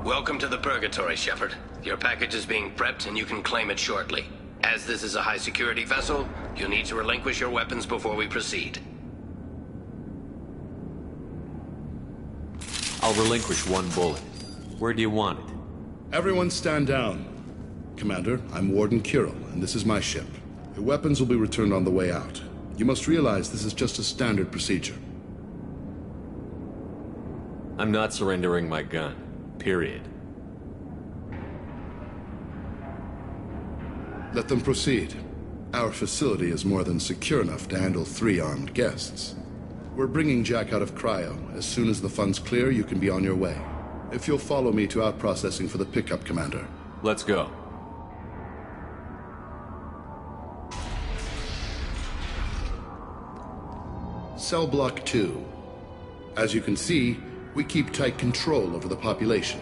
Welcome to the Purgatory, Shepard. Your package is being prepped and you can claim it shortly. As this is a high-security vessel, you'll need to relinquish your weapons before we proceed. I'll relinquish one bullet. Where do you want it? Everyone stand down. Commander, I'm Warden Kirill, and this is my ship. Your weapons will be returned on the way out. You must realize this is just a standard procedure. I'm not surrendering my gun. Period. Let them proceed. Our facility is more than secure enough to handle 3 armed guests. We're bringing Jack out of cryo. As soon as the funds clear, you can be on your way. If you'll follow me to out-processing for the pickup, Commander. Let's go. Cell Block 2. As you can see, we keep tight control over the population.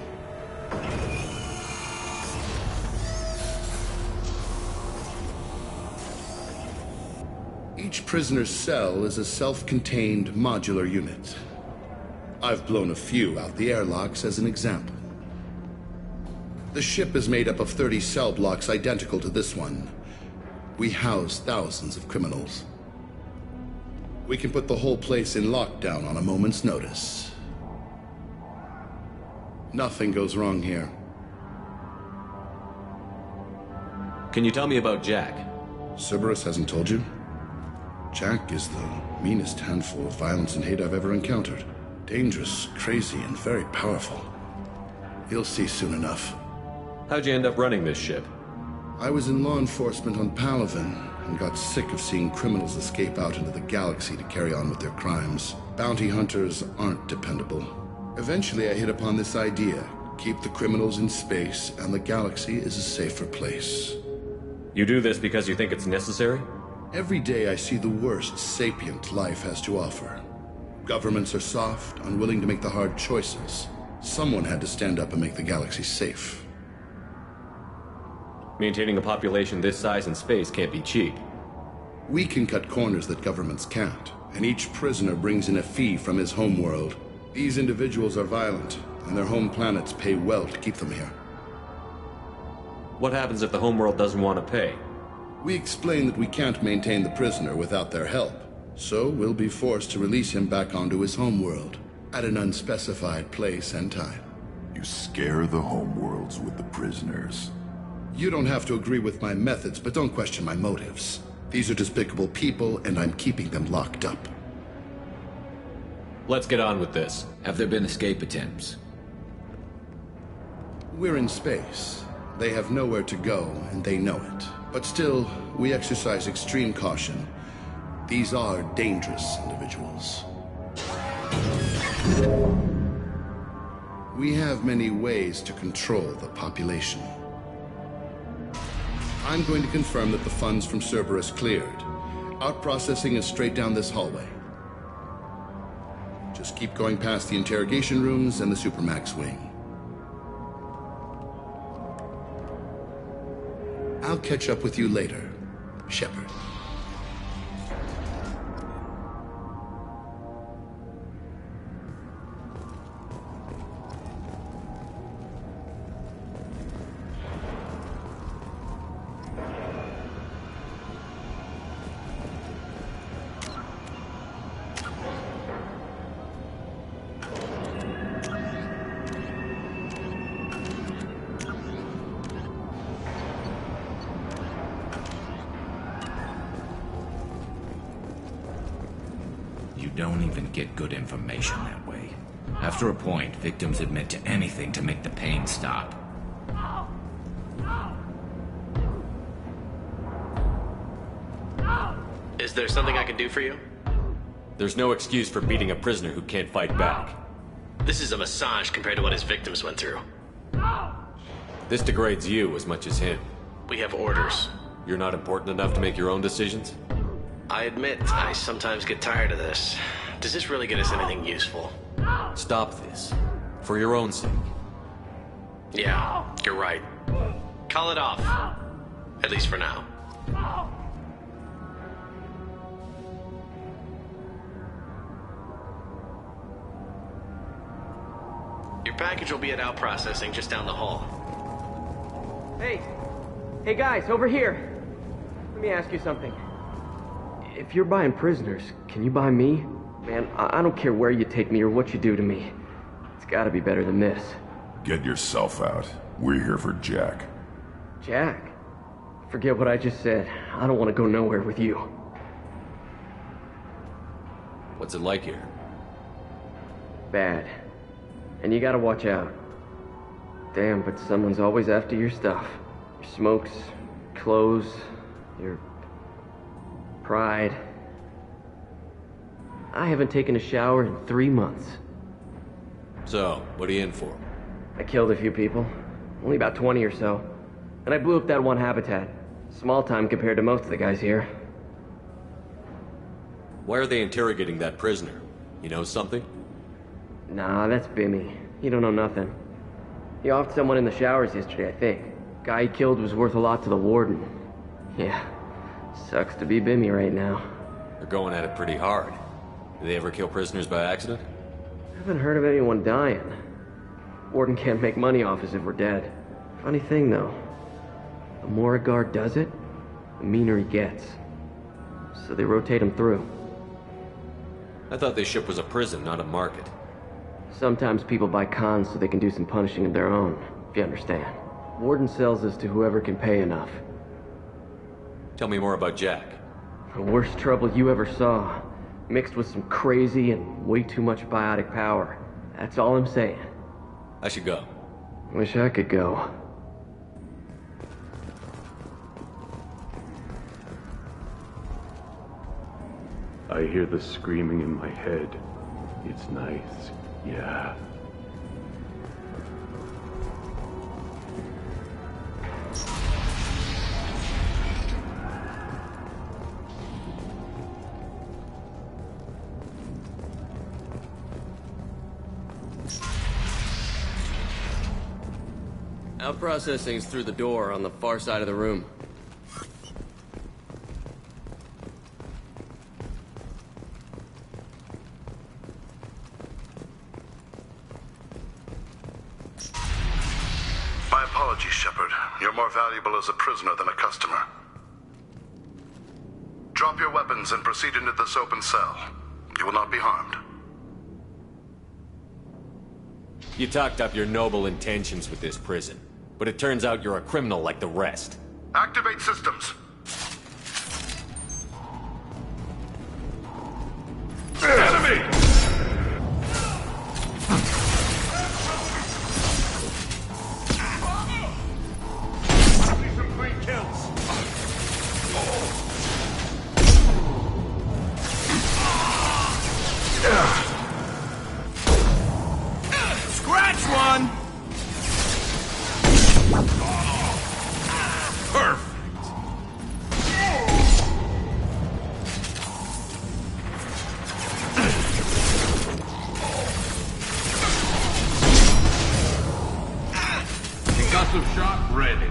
Each prisoner's cell is a self-contained modular unit. I've blown a few out the airlocks as an example. The ship is made up of 30 cell blocks identical to this one. We house thousands of criminals. We can put the whole place in lockdown on a moment's notice. Nothing goes wrong here. Can you tell me about Jack? Cerberus hasn't told you? Jack is the meanest handful of violence and hate I've ever encountered. Dangerous, crazy, and very powerful. You'll see soon enough. How'd you end up running this ship? I was in law enforcement on Palaven and got sick of seeing criminals escape out into the galaxy to carry on with their crimes. Bounty hunters aren't dependable. Eventually I hit upon this idea. Keep the criminals in space and the galaxy is a safer place. You do this because you think it's necessary? Every day I see the worst sapient life has to offer. Governments are soft, unwilling to make the hard choices. Someone had to stand up and make the galaxy safe. Maintaining a population this size in space can't be cheap. We can cut corners that governments can't, and each prisoner brings in a fee from his homeworld. These individuals are violent, and their home planets pay well to keep them here. What happens if the homeworld doesn't want to pay? We explain that we can't maintain the prisoner without their help, so we'll be forced to release him back onto his homeworld, at an unspecified place and time. You scare the homeworlds with the prisoners. You don't have to agree with my methods, but don't question my motives. These are despicable people, and I'm keeping them locked up. Let's get on with this. Have there been escape attempts? We're in space. They have nowhere to go, and they know it. But still, we exercise extreme caution. These are dangerous individuals. We have many ways to control the population. I'm going to confirm that the funds from Cerberus cleared. Out-processing is straight down this hallway. Just keep going past the interrogation rooms and the Supermax wing. I'll catch up with you later, Shepard. You don't even get good information that way. After a point, victims admit to anything to make the pain stop. Is there something I can do for you? There's no excuse for beating a prisoner who can't fight back. This is a massage compared to what his victims went through. This degrades you as much as him. We have orders. You're not important enough to make your own decisions? I admit, I sometimes get tired of this. Does this really get us anything useful? Stop this. For your own sake. Yeah, you're right. Call it off. At least for now. Your package will be at out processing just down the hall. Hey! Hey guys, over here! Let me ask you something. If you're buying prisoners, can you buy me? Man, I don't care where you take me or what you do to me. It's gotta be better than this. Get yourself out. We're here for Jack. Jack? Forget what I just said. I don't want to go nowhere with you. What's it like here? Bad. And you gotta watch out. Damn, but someone's always after your stuff. Your smokes, clothes, your pride. I haven't taken a shower in 3 months. So, what are you in for? I killed a few people. Only about 20 or so. And I blew up that one habitat. Small time compared to most of the guys here. Why are they interrogating that prisoner? You know something? Nah, that's Bimmy. He don't know nothing. He offed someone in the showers yesterday, I think. Guy he killed was worth a lot to the warden. Yeah, sucks to be Bimmy right now. They're going at it pretty hard. Do they ever kill prisoners by accident? Haven't heard of anyone dying. Warden can't make money off us if we're dead. Funny thing, though. The more a guard does it, the meaner he gets. So they rotate him through. I thought this ship was a prison, not a market. Sometimes people buy cons so they can do some punishing of their own, if you understand. Warden sells us to whoever can pay enough. Tell me more about Jack. The worst trouble you ever saw. Mixed with some crazy and way too much biotic power. That's all I'm saying. I should go. Wish I could go. I hear the screaming in my head. It's nice, yeah. Out processing's through the door on the far side of the room. My apologies, Shepard. You're more valuable as a prisoner than a customer. Drop your weapons and proceed into this open cell. You will not be harmed. You talked up your noble intentions with this prison, but it turns out you're a criminal like the rest. Activate systems. Enemy! Scratch one! Perfect! Concussive shot ready.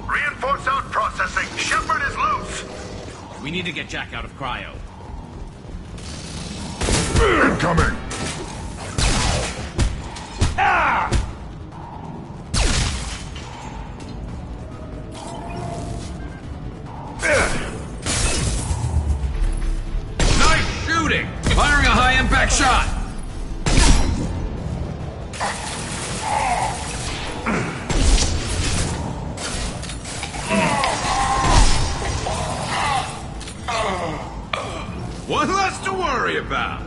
Reinforce out processing. Shepard is loose. We need to get Jack out of cryo. Incoming! Nice shooting! Firing a high-impact shot! One less to worry about!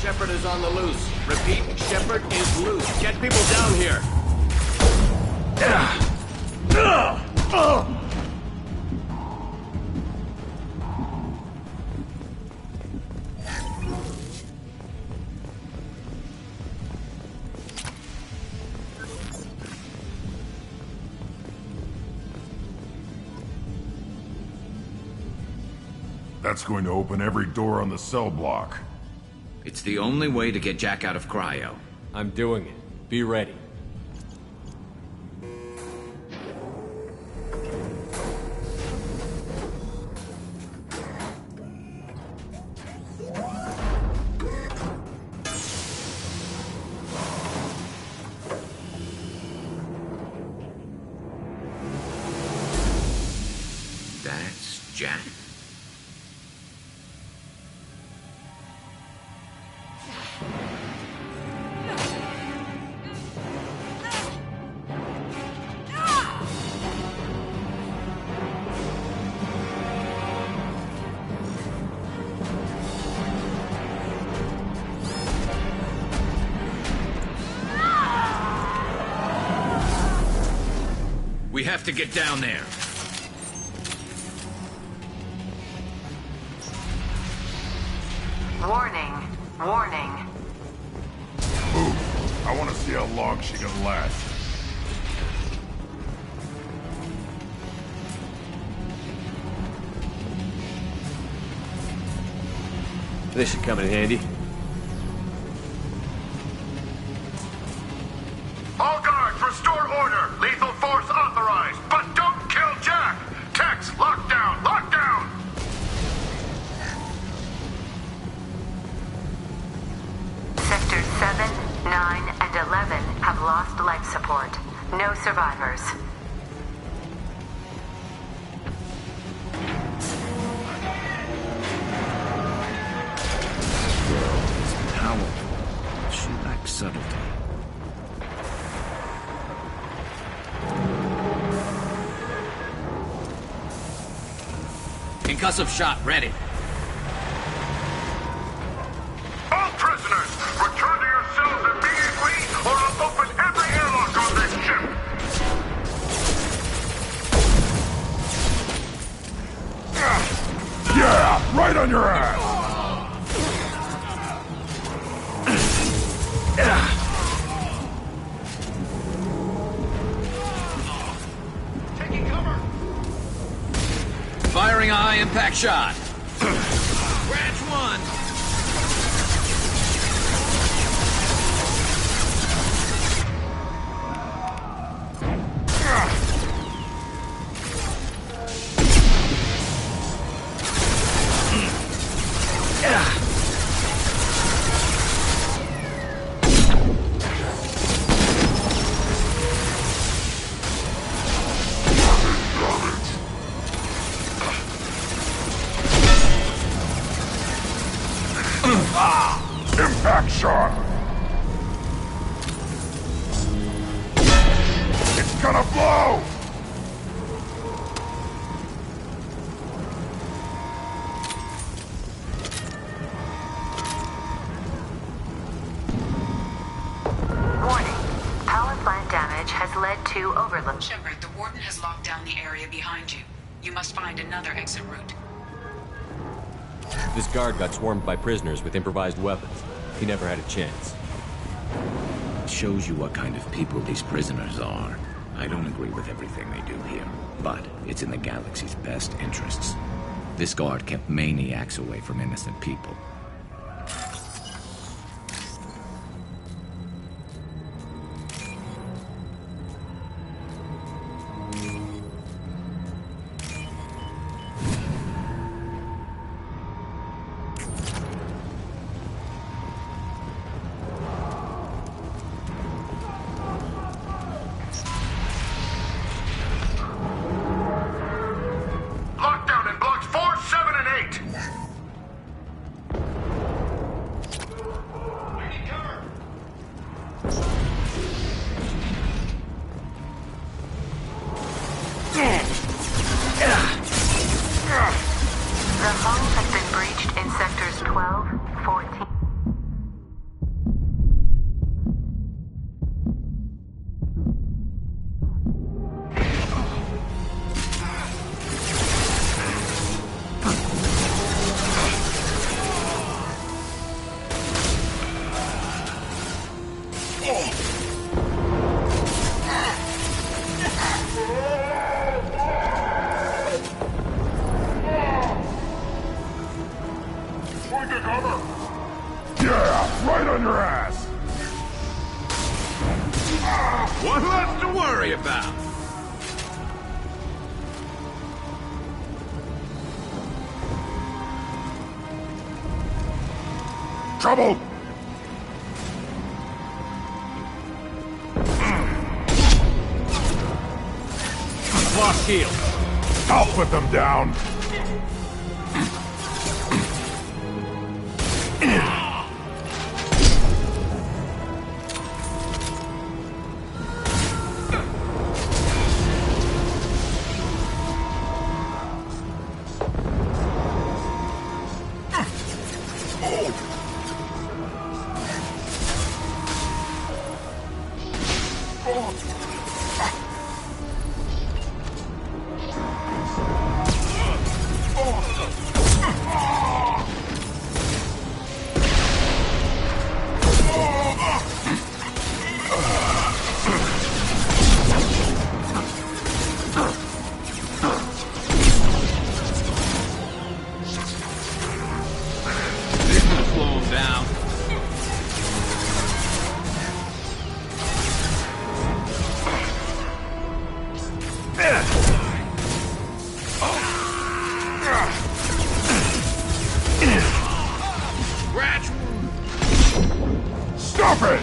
Shepard is on the loose. Repeat, Shepard is loose. Get people down here. That's going to open every door on the cell block. It's the only way to get Jack out of cryo. I'm doing it. Be ready. That's Jack? We have to get down there. Warning. Warning. Move. I want to see how long she can last. This should come in handy. All guards, restore order. Lethal force authorized, but don't kill Jack. Tex, lockdown, lockdown. Sectors 7, 9, and 11 have lost life support. No survivors. Girl is powerful. She lacks subtlety. Concussive shot ready. All prisoners, return to your cells immediately, or I'll open every airlock on this ship. Yeah, right on your ass. Firing a high-impact shot. Scratch one. Impact shot. It's gonna blow. Warning. Power plant damage has led to overload. Shepard, the Warden has locked down the area behind you. You must find another exit route. This guard got swarmed by prisoners with improvised weapons. He never had a chance. Shows you what kind of people these prisoners are. I don't agree with everything they do here, but it's in the galaxy's best interests. This guard kept maniacs away from innocent people. Lockdown in blocks 4, 7, and 8. The hull has been breached in sectors 12, 14. Yeah, right on your ass! What left to worry about? Trouble! Lost shield. I'll put them down. Stop it!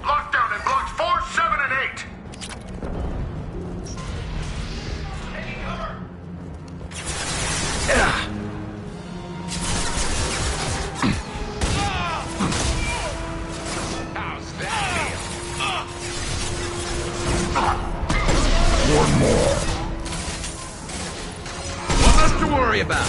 Lockdown in blocks 4, 7, and 8. One more. What left to worry about?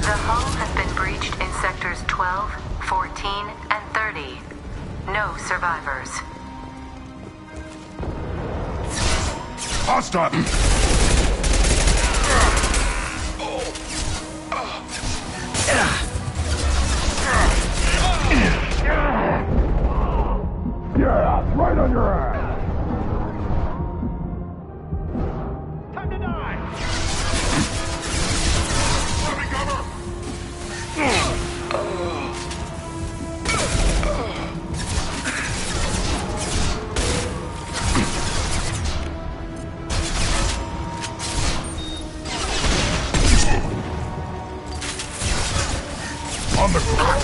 The hull has been breached in sectors 12, 14, and 30. No survivors. Hostile! Yeah, right on your ass! Time to die! Let me cover! On the ground!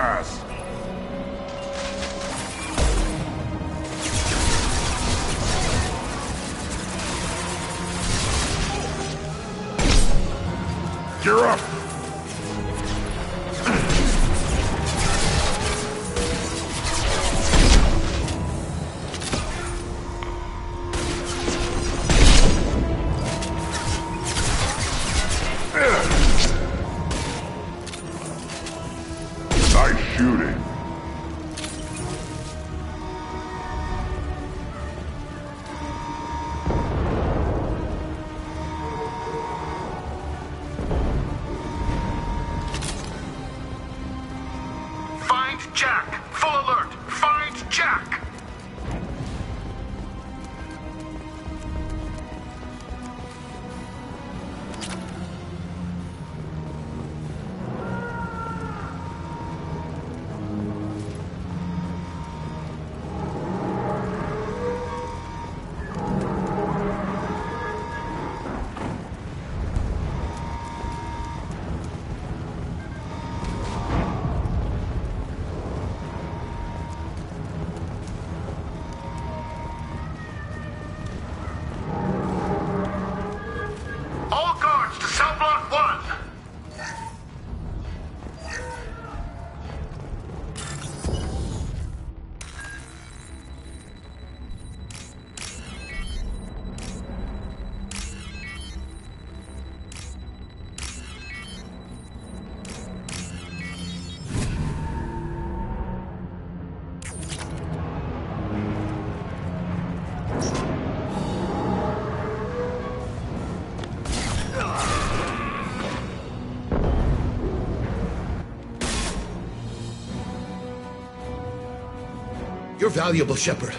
ass! Gear up! Nice shooting. Find Jack! Full alert! Find Jack! All guards to cell block 1! You're valuable, Shepard.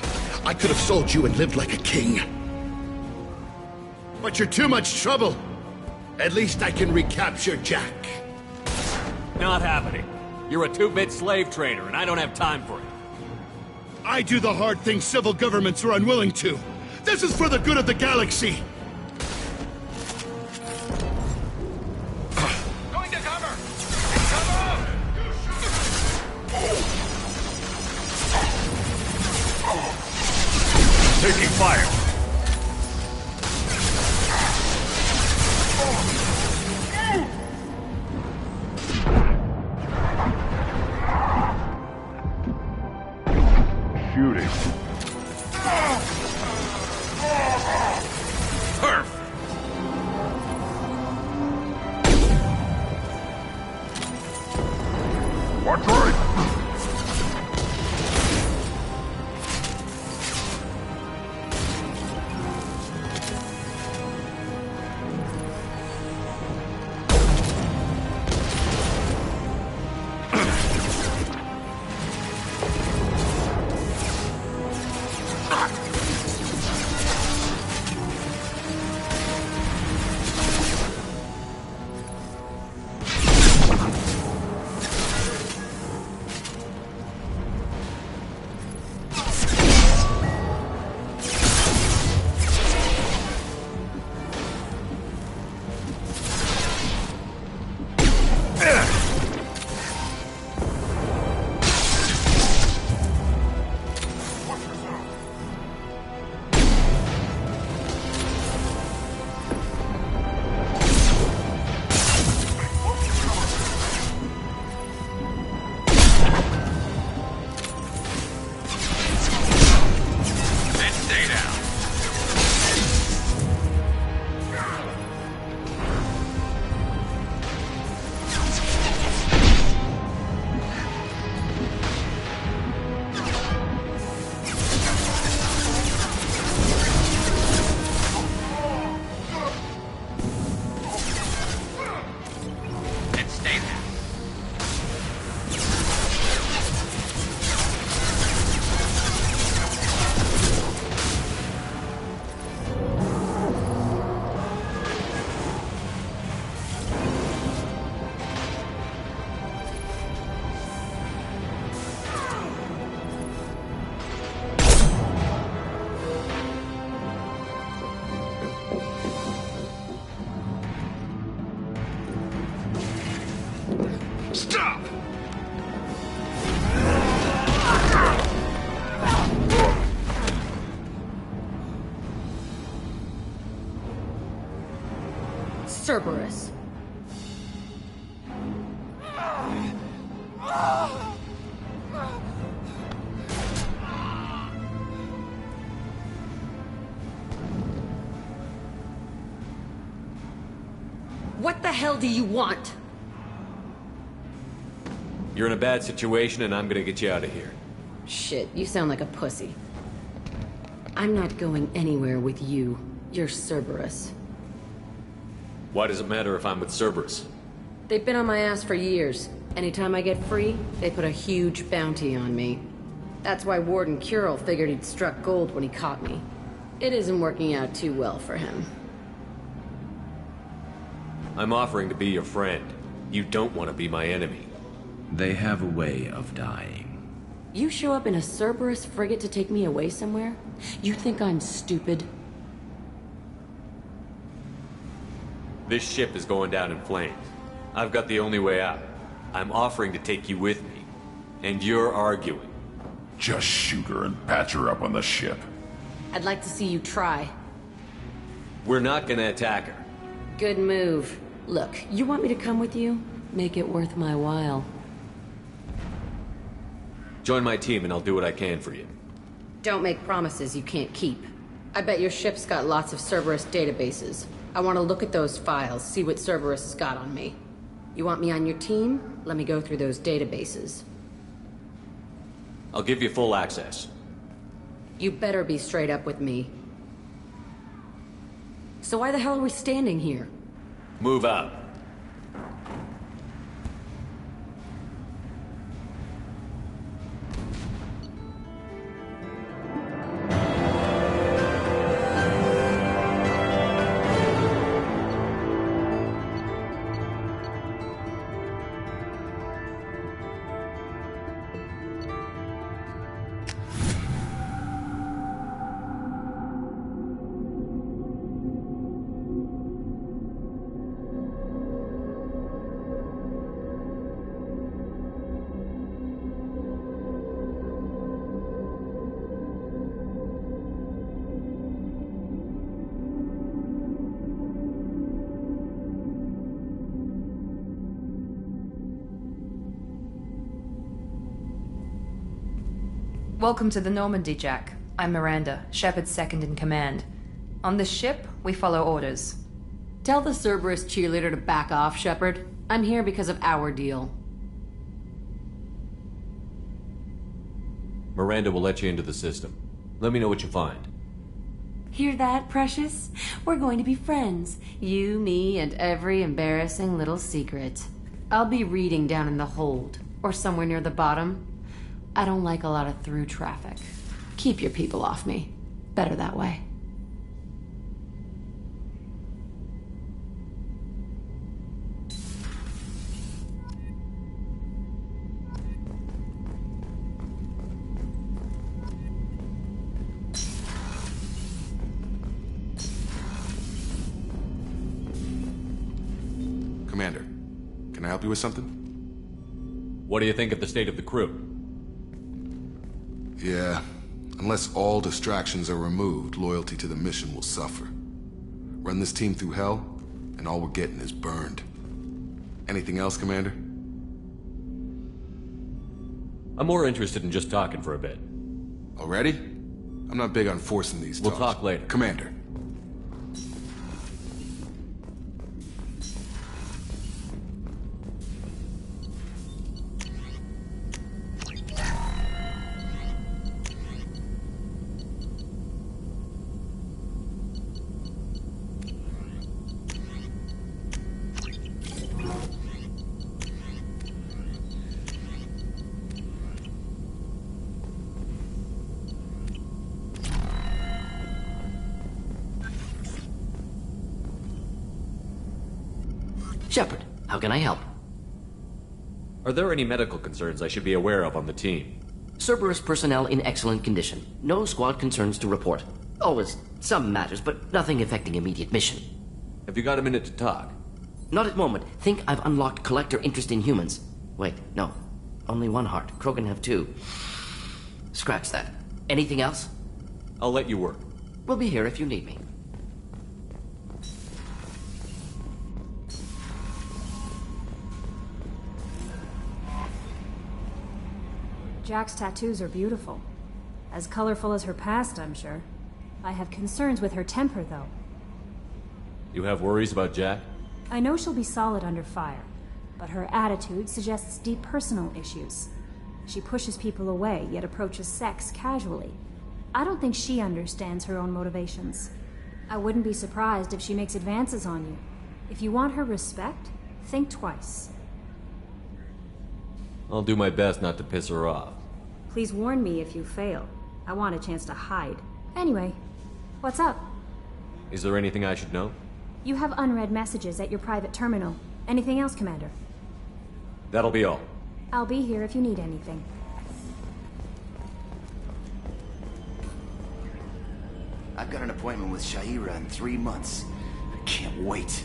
I could have sold you and lived like a king. But you're too much trouble. At least I can recapture Jack. Not happening. You're a two-bit slave trader, and I don't have time for it. I do the hard things civil governments are unwilling to. This is for the good of the galaxy. Going to cover! Cover! Taking fire! Shooting. Perf! Watch right! Cerberus. What the hell do you want? You're in a bad situation, and I'm gonna get you out of here. Shit, you sound like a pussy. I'm not going anywhere with you. You're Cerberus. Why does it matter if I'm with Cerberus? They've been on my ass for years. Anytime I get free, they put a huge bounty on me. That's why Warden Curel figured he'd struck gold when he caught me. It isn't working out too well for him. I'm offering to be your friend. You don't want to be my enemy. They have a way of dying. You show up in a Cerberus frigate to take me away somewhere? You think I'm stupid? This ship is going down in flames. I've got the only way out. I'm offering to take you with me. And you're arguing. Just shoot her and patch her up on the ship. I'd like to see you try. We're not gonna attack her. Good move. Look, you want me to come with you? Make it worth my while. Join my team and I'll do what I can for you. Don't make promises you can't keep. I bet your ship's got lots of Cerberus databases. I want to look at those files, see what Cerberus has got on me. You want me on your team? Let me go through those databases. I'll give you full access. You better be straight up with me. So why the hell are we standing here? Move out. Welcome to the Normandy, Jack. I'm Miranda, Shepard's second in command. On this ship, we follow orders. Tell the Cerberus cheerleader to back off, Shepard. I'm here because of our deal. Miranda will let you into the system. Let me know what you find. Hear that, Precious? We're going to be friends. You, me, and every embarrassing little secret. I'll be reading down in the hold, or somewhere near the bottom. I don't like a lot of through traffic. Keep your people off me. Better that way. Commander, can I help you with something? What do you think of the state of the crew? Yeah, unless all distractions are removed, loyalty to the mission will suffer. Run this team through hell, and all we're getting is burned. Anything else, Commander? I'm more interested in just talking for a bit. Already? I'm not big on forcing these We'll talks. talk later. Commander. Shepard, how can I help? Are there any medical concerns I should be aware of on the team? Cerberus personnel in excellent condition. No squad concerns to report. Always some matters, but nothing affecting immediate mission. Have you got a minute to talk? Not at the moment. Think I've unlocked collector interest in humans. Wait, no. Only one heart. Krogan have two. Scratch that. Anything else? I'll let you work. We'll be here if you need me. Jack's tattoos are beautiful. As colorful as her past, I'm sure. I have concerns with her temper, though. You have worries about Jack? I know she'll be solid under fire, but her attitude suggests deep personal issues. She pushes people away, yet approaches sex casually. I don't think she understands her own motivations. I wouldn't be surprised if she makes advances on you. If you want her respect, think twice. I'll do my best not to piss her off. Please warn me if you fail. I want a chance to hide. Anyway, what's up? Is there anything I should know? You have unread messages at your private terminal. Anything else, Commander? That'll be all. I'll be here if you need anything. I've got an appointment with Shaira in 3 months. I can't wait.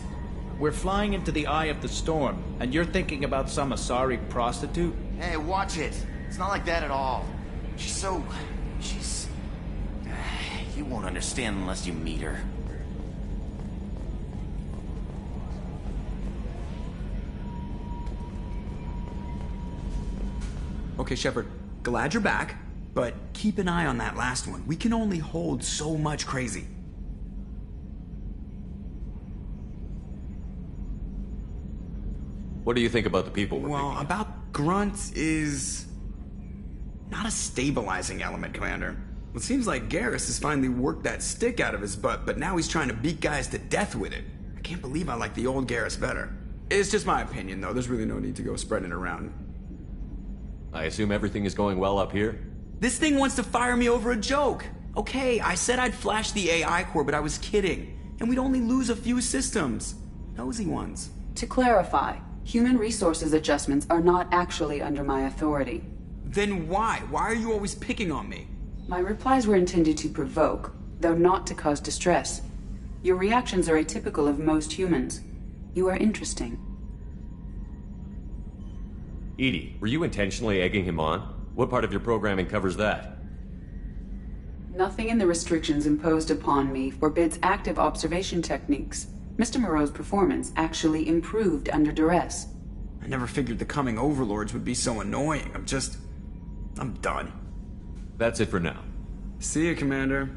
We're flying into the eye of the storm, and you're thinking about some Asari prostitute? Hey, watch it. It's not like that at all. She's... You won't understand unless you meet her. Okay, Shepard, glad you're back, but keep an eye on that last one. We can only hold so much crazy. What do you think about the people we're Well, about Grunt is... not a stabilizing element, Commander. It seems like Garrus has finally worked that stick out of his butt, but now he's trying to beat guys to death with it. I can't believe I like the old Garrus better. It's just my opinion, though. There's really no need to go spreading it around. I assume everything is going well up here? This thing wants to fire me over a joke. Okay, I said I'd flash the AI core, but I was kidding. And we'd only lose a few systems. Nosy ones. To clarify, human resources adjustments are not actually under my authority. Then why? Why are you always picking on me? My replies were intended to provoke, though not to cause distress. Your reactions are atypical of most humans. You are interesting. Edie, were you intentionally egging him on? What part of your programming covers that? Nothing in the restrictions imposed upon me forbids active observation techniques. Mr. Moreau's performance actually improved under duress. I never figured the coming overlords would be so annoying. I'm done. That's it for now. See you, Commander.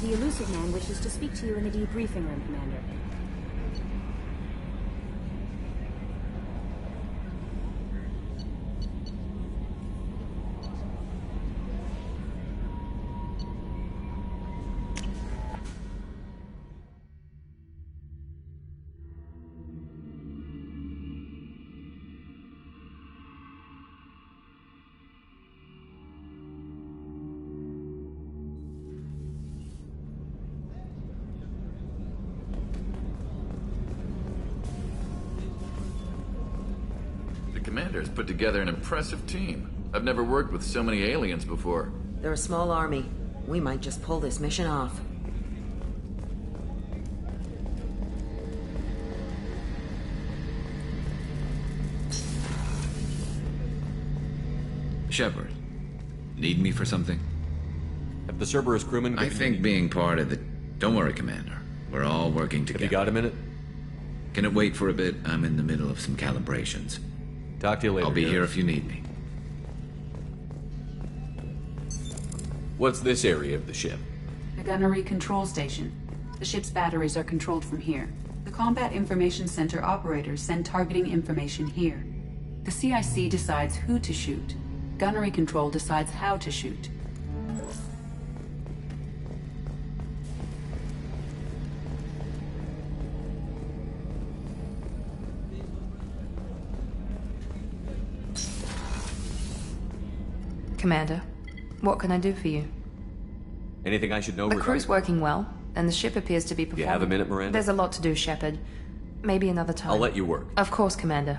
The Elusive Man wishes to speak to you in the debriefing room, Commander. Commander's put together an impressive team. I've never worked with so many aliens before. They're a small army. We might just pull this mission off. Shepard, need me for something? Have the Cerberus crewmen... I think being part of the... Don't worry, Commander. We're all working together. Have you got a minute? Can it wait for a bit? I'm in the middle of some calibrations. Talk to you later. I'll be here if you need me. What's this area of the ship? The gunnery control station. The ship's batteries are controlled from here. The Combat Information Center operators send targeting information here. The CIC decides who to shoot. Gunnery control decides how to shoot. Commander, what can I do for you? Anything I should know The regarding... crew's working well, and the ship appears to be performing. You have a minute, Miranda? There's a lot to do, Shepard. Maybe another time. I'll let you work. Of course, Commander.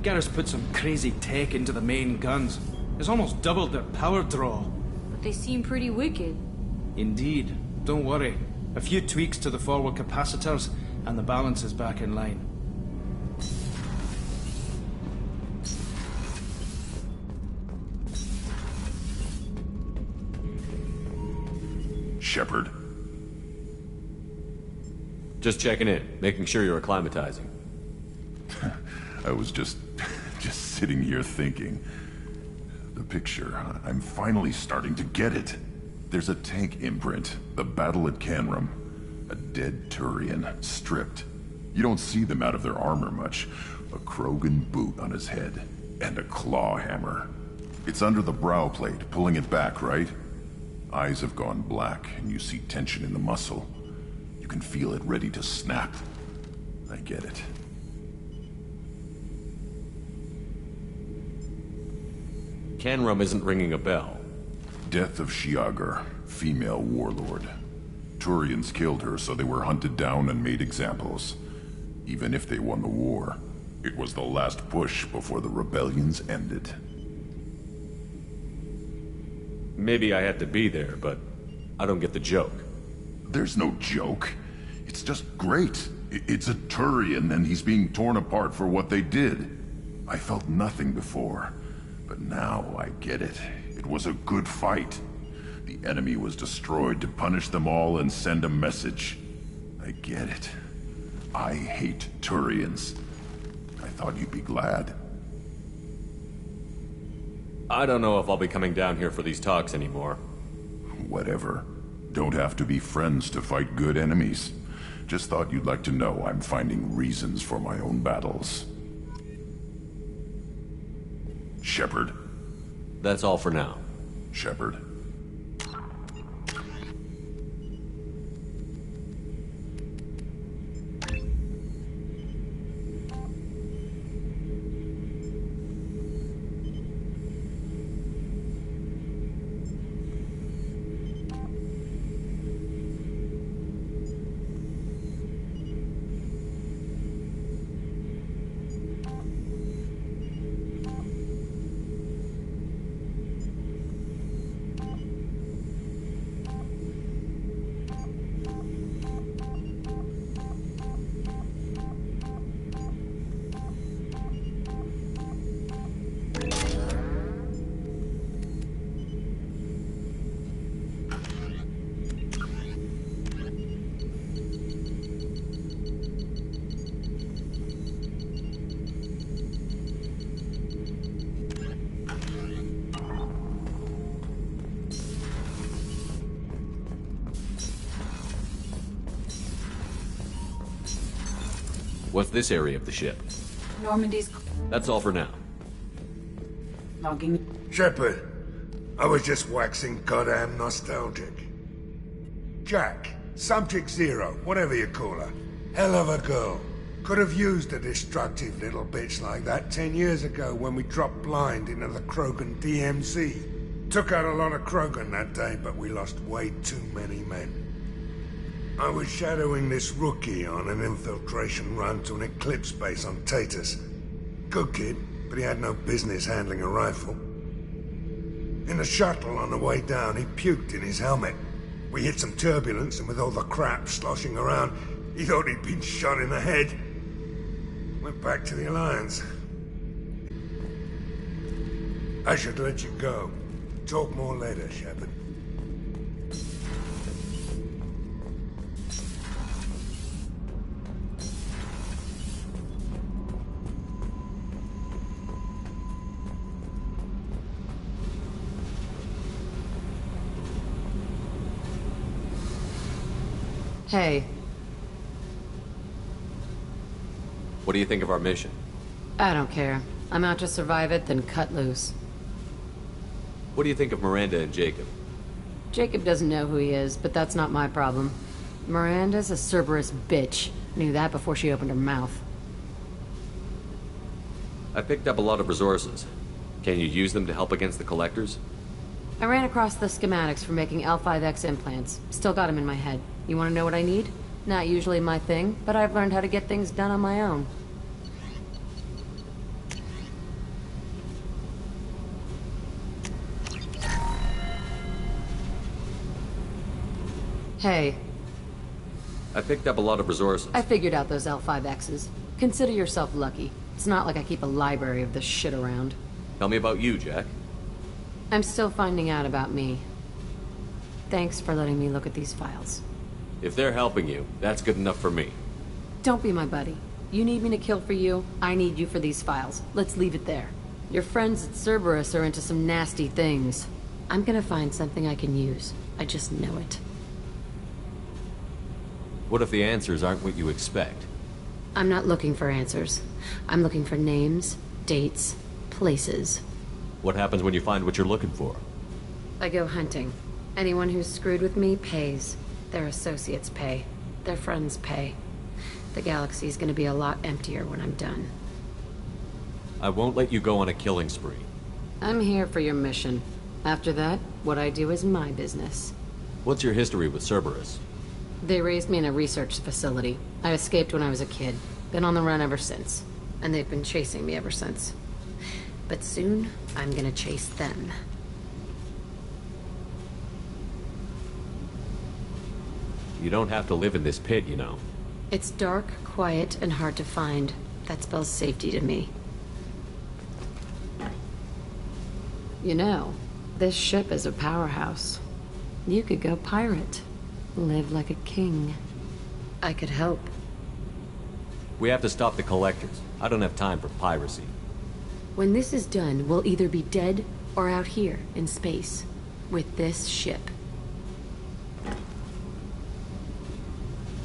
Garrus put some crazy tech into the main guns. It's almost doubled their power draw. But they seem pretty wicked. Indeed. Don't worry. A few tweaks to the forward capacitors, and the balance is back in line. Shepard. Just checking in, making sure you're acclimatizing. I was just sitting here thinking. The picture, I'm finally starting to get it. There's a tank imprint, the battle at Canrum. A dead Turian, stripped. You don't see them out of their armor much. A Krogan boot on his head, and a claw hammer. It's under the brow plate, pulling it back, right? Eyes have gone black, and you see tension in the muscle. You can feel it ready to snap. I get it. Canrum isn't ringing a bell. Death of Shiagar, female warlord. Turians killed her, so they were hunted down and made examples. Even if they won the war, it was the last push before the rebellions ended. Maybe I had to be there, but I don't get the joke. There's no joke. It's just great. It's a Turian, and he's being torn apart for what they did. I felt nothing before, but now I get it. It was a good fight. The enemy was destroyed to punish them all and send a message. I get it. I hate Turians. I thought you'd be glad. I don't know if I'll be coming down here for these talks anymore. Whatever. Don't have to be friends to fight good enemies. Just thought you'd like to know I'm finding reasons for my own battles. Shepard. That's all for now. Shepard. What's this area of the ship? Normandy's That's all for now. logging. Shepard, I was just waxing goddamn nostalgic. Jack, Subject Zero, whatever you call her. Hell of a girl. Could have used a destructive little bitch like that 10 years ago when we dropped blind into the Krogan DMZ. Took out a lot of Krogan that day, but we lost way too many men. I was shadowing this rookie on an infiltration run to an Eclipse base on Tatus. Good kid, but he had no business handling a rifle. In the shuttle on the way down, he puked in his helmet. We hit some turbulence, and with all the crap sloshing around, he thought he'd been shot in the head. Went back to the Alliance. I should let you go. Talk more later, Shepard. Hey, What do you think of our mission? I don't care. I'm out to survive it, then cut loose. What do you think of Miranda and Jacob? Jacob doesn't know who he is, but that's not my problem. Miranda's a Cerberus bitch. Knew that before she opened her mouth. I picked up a lot of resources. Can you use them to help against the Collectors? I ran across the schematics for making L5X implants. Still got them in my head. You want to know what I need? Not usually my thing, but I've learned how to get things done on my own. Hey. I picked up a lot of resources. I figured out those L5Xs. Consider yourself lucky. It's not like I keep a library of this shit around. Tell me about you, Jack. I'm still finding out about me. Thanks for letting me look at these files. If they're helping you, that's good enough for me. Don't be my buddy. You need me to kill for you, I need you for these files. Let's leave it there. Your friends at Cerberus are into some nasty things. I'm gonna find something I can use. I just know it. What if the answers aren't what you expect? I'm not looking for answers. I'm looking for names, dates, places. What happens when you find what you're looking for? I go hunting. Anyone who's screwed with me pays. Their associates pay. Their friends pay. The galaxy's gonna be a lot emptier when I'm done. I won't let you go on a killing spree. I'm here for your mission. After that, what I do is my business. What's your history with Cerberus? They raised me in a research facility. I escaped when I was a kid. Been on the run ever since. And they've been chasing me ever since. But soon, I'm gonna chase them. You don't have to live in this pit, you know. It's dark, quiet, and hard to find. That spells safety to me. You know, this ship is a powerhouse. You could go pirate. Live like a king. I could help. We have to stop the collectors. I don't have time for piracy. When this is done, we'll either be dead or out here in space. With this ship.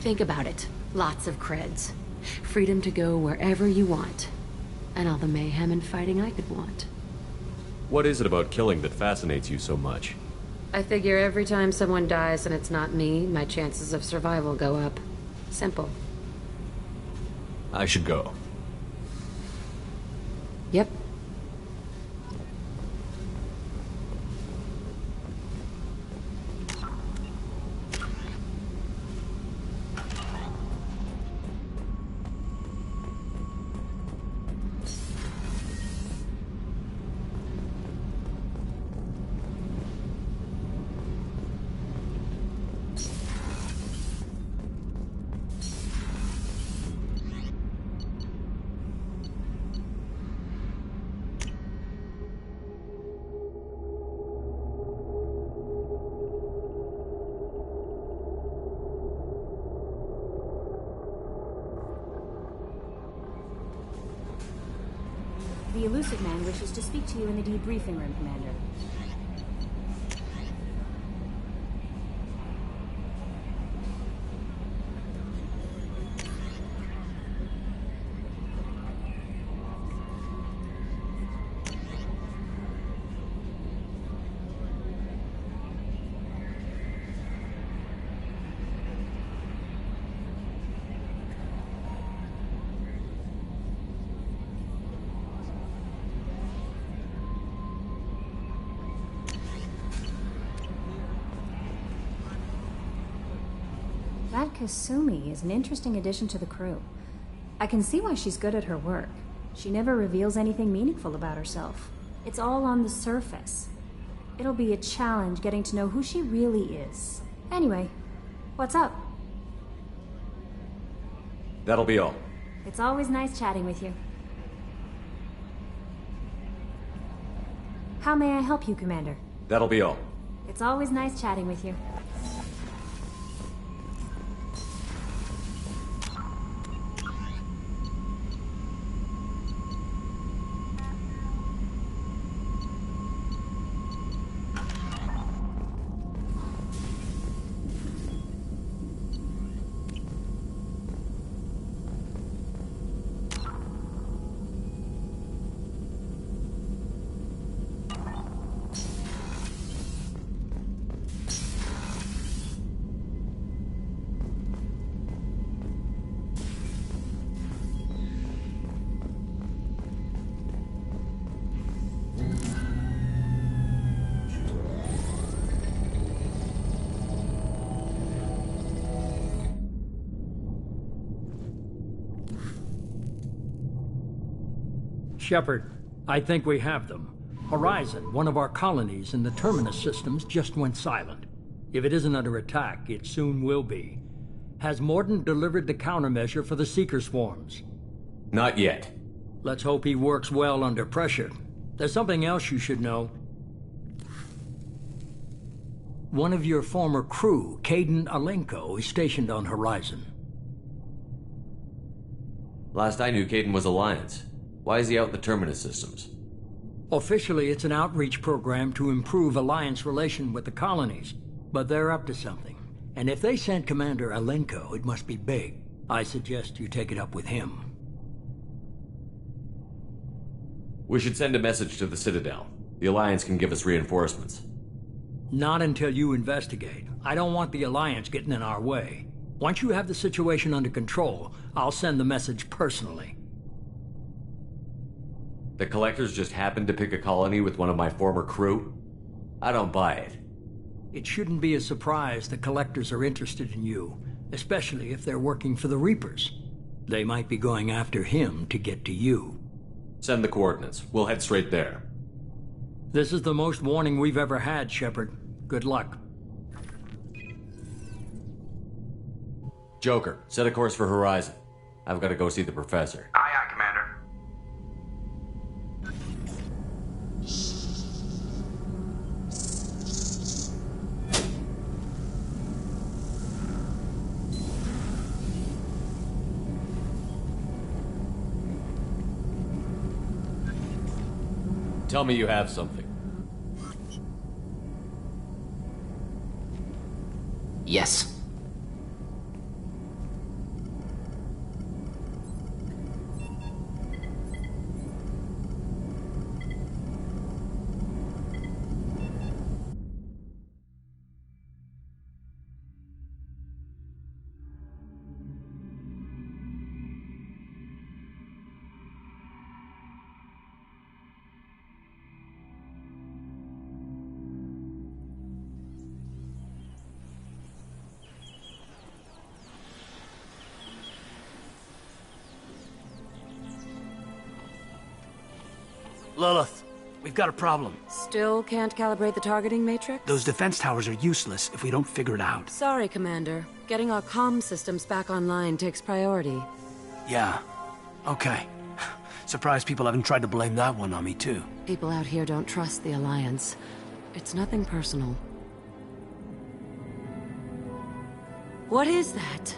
Think about it. Lots of creds. Freedom to go wherever you want. And all the mayhem and fighting I could want. What is it about killing that fascinates you so much? I figure every time someone dies and it's not me, my chances of survival go up. Simple. I should go. Yep. The Elusive Man wishes to speak to you in the debriefing room, Commander. That Kasumi is an interesting addition to the crew. I can see why she's good at her work. She never reveals anything meaningful about herself. It's all on the surface. It'll be a challenge getting to know who she really is. Anyway, what's up? That'll be all. It's always nice chatting with you. How may I help you, Commander? That'll be all. It's always nice chatting with you. Shepard, I think we have them. Horizon, one of our colonies in the Terminus systems, just went silent. If it isn't under attack, it soon will be. Has Mordant delivered the countermeasure for the Seeker swarms? Not yet. Let's hope he works well under pressure. There's something else you should know. One of your former crew, Caden Alenko, is stationed on Horizon. Last I knew, Caden was Alliance. Why is he out in the Terminus systems? Officially, it's an outreach program to improve Alliance relation with the colonies, but they're up to something. And if they sent Commander Alenko, it must be big. I suggest you take it up with him. We should send a message to the Citadel. The Alliance can give us reinforcements. Not until you investigate. I don't want the Alliance getting in our way. Once you have the situation under control, I'll send the message personally. The Collectors just happened to pick a colony with one of my former crew? I don't buy it. It shouldn't be a surprise the Collectors are interested in you, especially if they're working for the Reapers. They might be going after him to get to you. Send the coordinates. We'll head straight there. This is the most warning we've ever had, Shepard. Good luck. Joker, set a course for Horizon. I've got to go see the Professor. Aye, aye, Commander. Tell me you have something. Yes. Lilith, we've got a problem. Still can't calibrate the targeting matrix? Those defense towers are useless if we don't figure it out. Sorry, Commander. Getting our comm systems back online takes priority. Yeah. Okay. Surprised people haven't tried to blame that one on me, too. People out here don't trust the Alliance. It's nothing personal. What is that?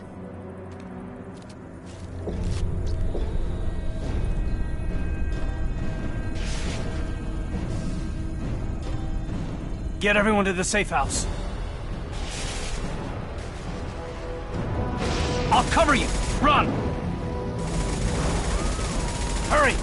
Get everyone to the safe house. I'll cover you! Run! Hurry!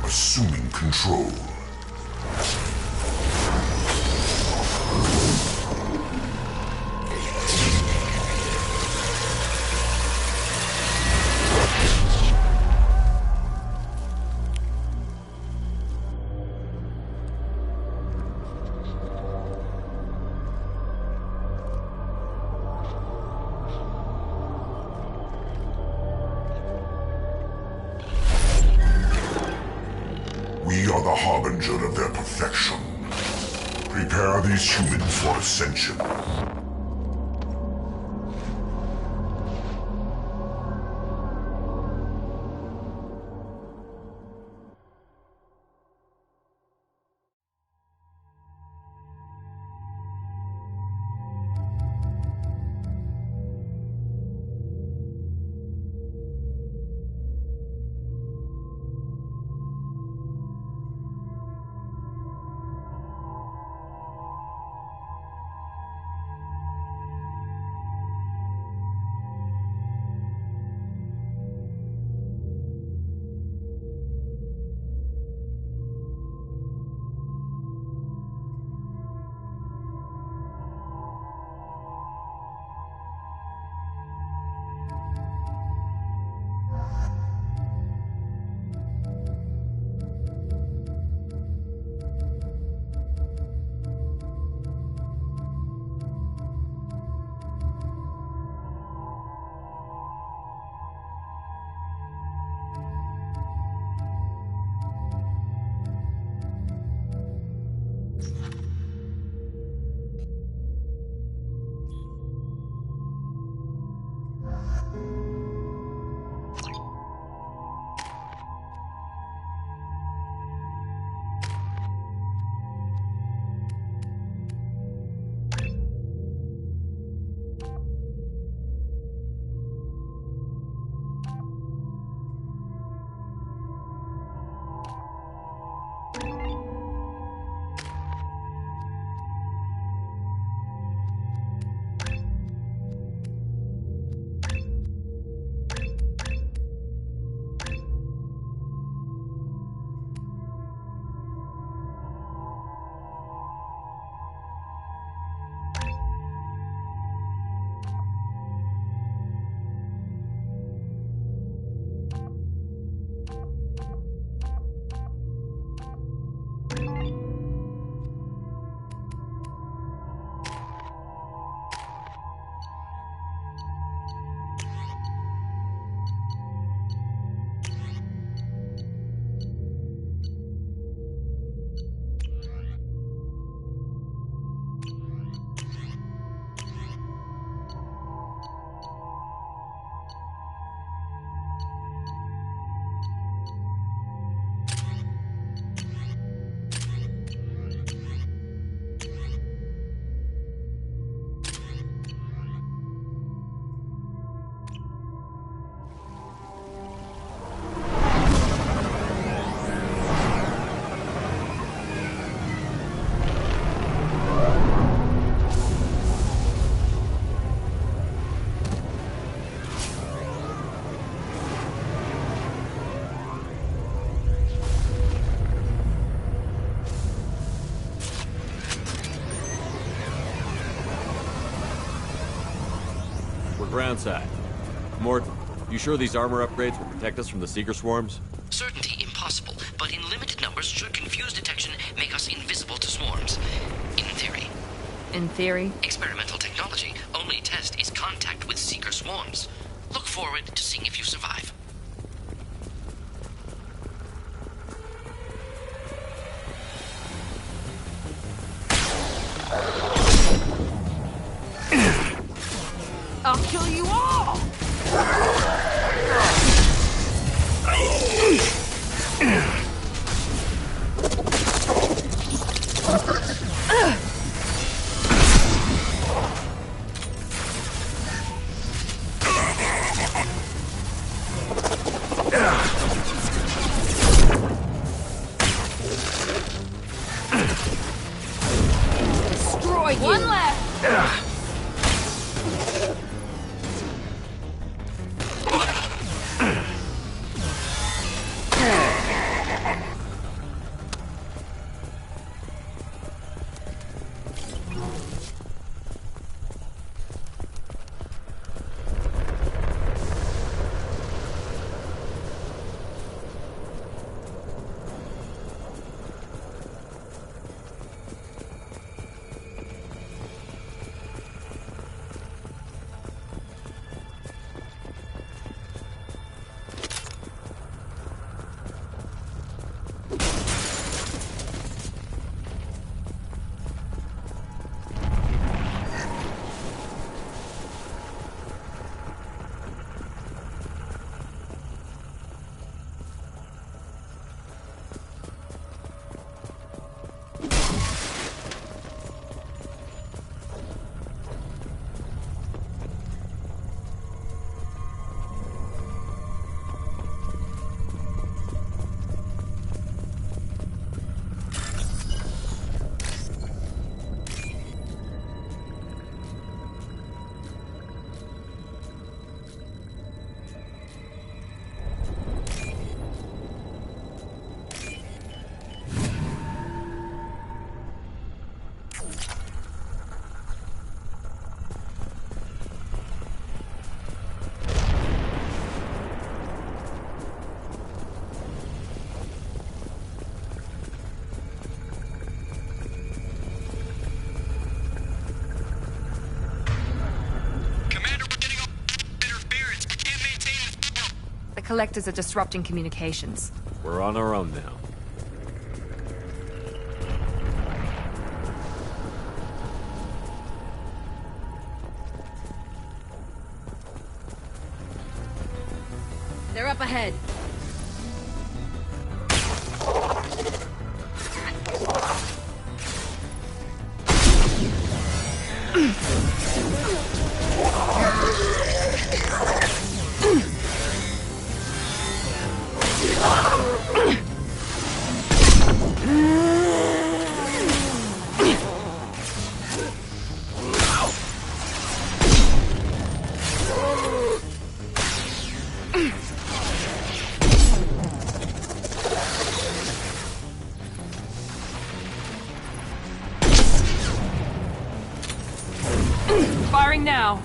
Assuming control. We are the harbinger of their perfection. Prepare these humans for ascension. Groundside. Morton, you sure these armor upgrades will protect us from the Seeker swarms? Certainty impossible, but in limited numbers should confuse detection make us invisible to swarms. In theory. In theory? Experimental technology. Only test is contact with Seeker swarms. Look forward to seeing if you survive. I'll kill you all! Destroy you! One left! Collectors are disrupting communications. We're on our own now. They're up ahead. Firing now.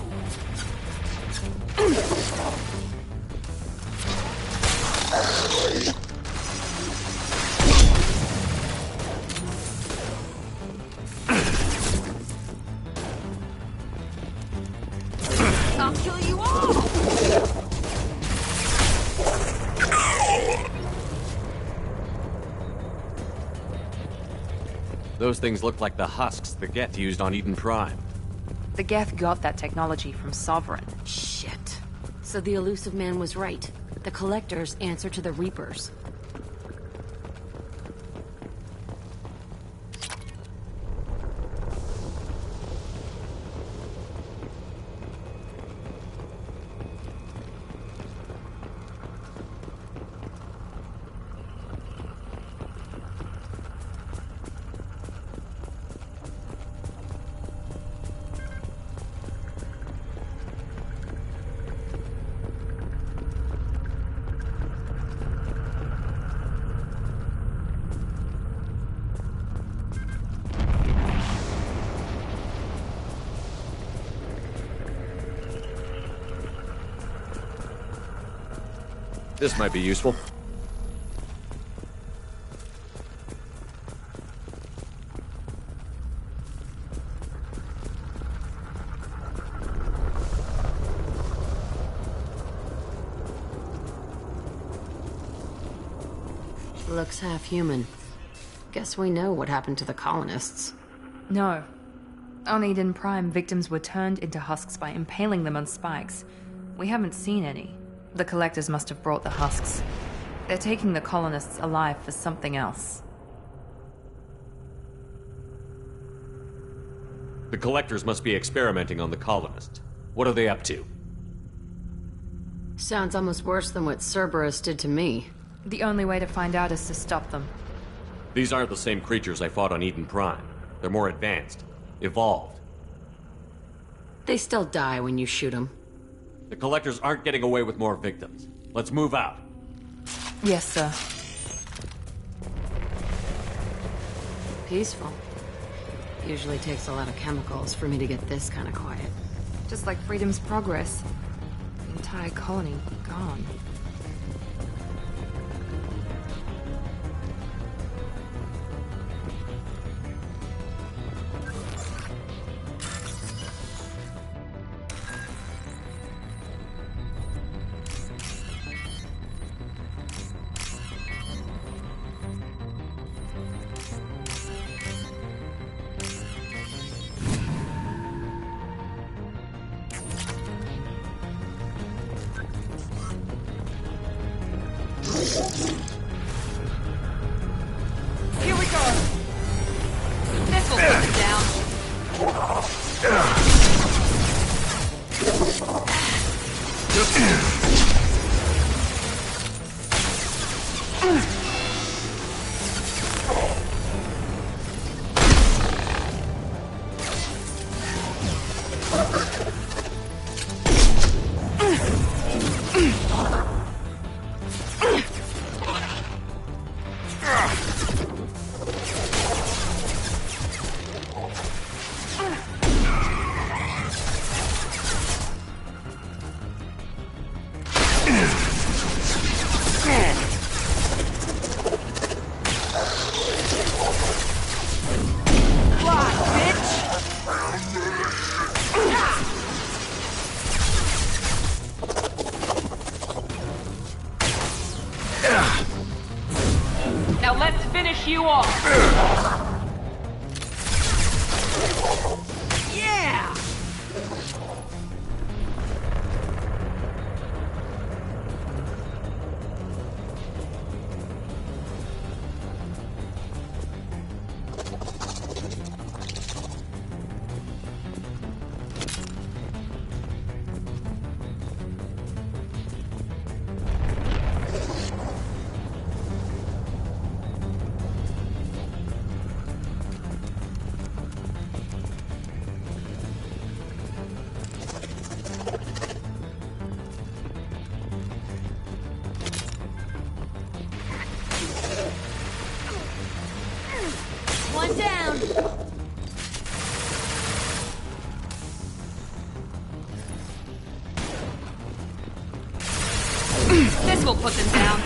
I'll kill you all! Those things look like the husks the Geth used on Eden Prime. The Geth got that technology from Sovereign. Shit. So the elusive man was right. The Collectors answer to the Reapers. This might be useful. Looks half human. Guess we know what happened to the colonists. No. On Eden Prime, victims were turned into husks by impaling them on spikes. We haven't seen any. The Collectors must have brought the husks. They're taking the colonists alive for something else. The Collectors must be experimenting on the colonists. What are they up to? Sounds almost worse than what Cerberus did to me. The only way to find out is to stop them. These aren't the same creatures I fought on Eden Prime. They're more advanced. Evolved. They still die when you shoot them. The Collectors aren't getting away with more victims. Let's move out. Yes, sir. Peaceful. Usually takes a lot of chemicals for me to get this kind of quiet. Just like Freedom's Progress. The entire colony gone. Here we go! This'll take it down. Now let's finish you off! Yeah! This will put them down.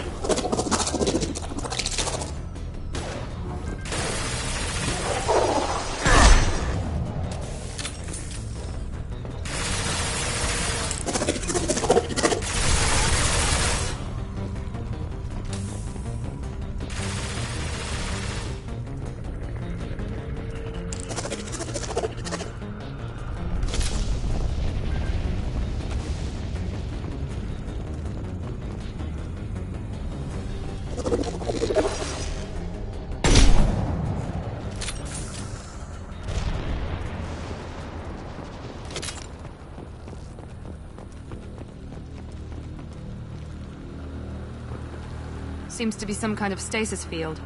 Seems to be some kind of stasis field.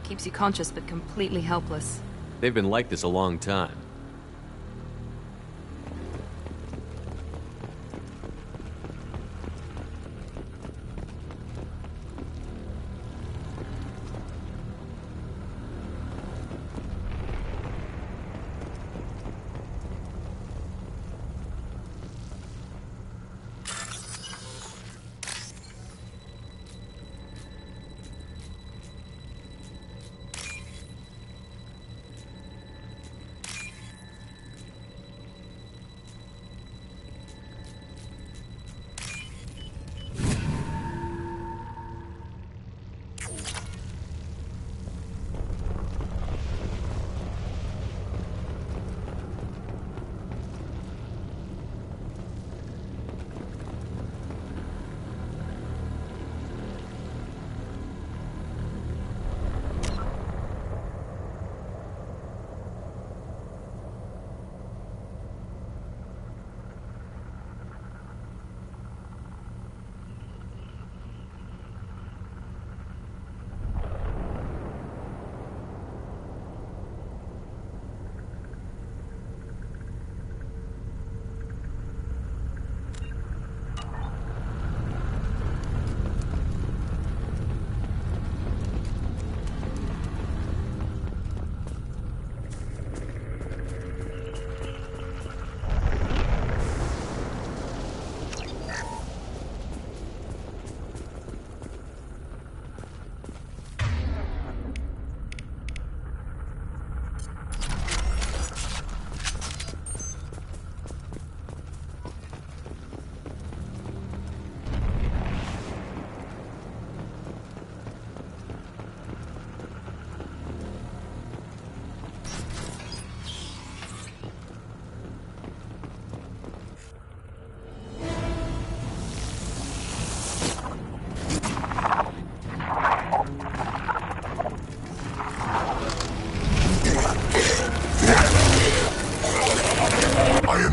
Keeps you conscious but completely helpless. They've been like this a long time.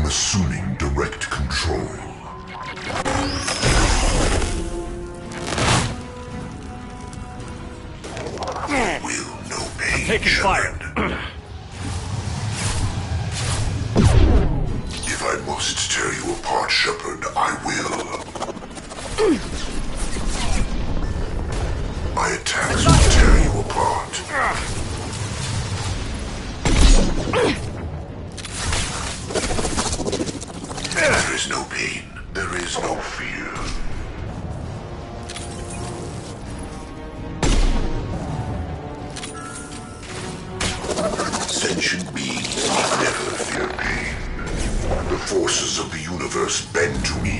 Assuming direct control. Will no pain. Taking fire. If I must tear you apart, Shepard, I will. My attacks will tear you apart. There is no pain. There is no fear. Sentient beings never fear pain. The forces of the universe bend to me.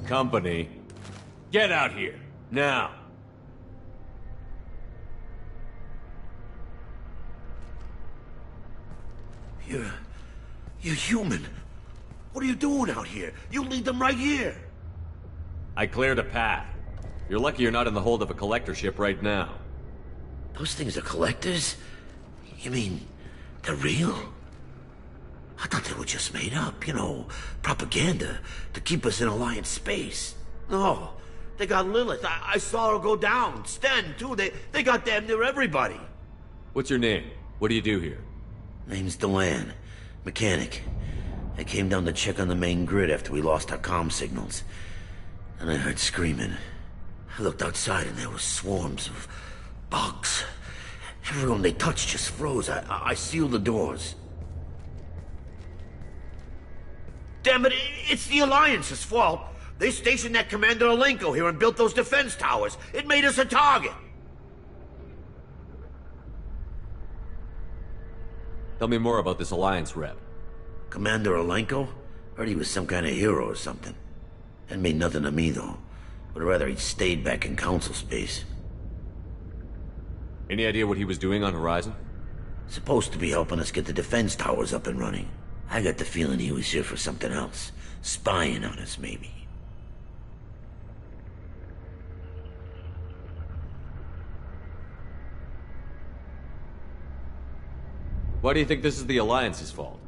Company. Get out here, now. You're human. What are you doing out here? You lead them right here. I cleared a path. You're lucky you're not in the hold of a collector ship right now. Those things are collectors? You mean, they're real? I thought they were just made up, you know, propaganda to keep us in Alliance space. No, they got Lilith. I saw her go down. Sten, too. They got damn near everybody. What's your name? What do you do here? Name's Delan. Mechanic. I came down to check on the main grid after we lost our comm signals. And I heard screaming. I looked outside and there were swarms of bugs. Everyone they touched just froze. I sealed the doors. Damn it, it's the Alliance's fault. They stationed that Commander Alenko here and built those defense towers. It made us a target. Tell me more about this Alliance rep. Commander Alenko? Heard he was some kind of hero or something. That made nothing to me, though. Would rather he'd stayed back in Council space. Any idea what he was doing on Horizon? Supposed to be helping us get the defense towers up and running. I got the feeling he was here for something else. Spying on us, maybe. Why do you think this is the Alliance's fault?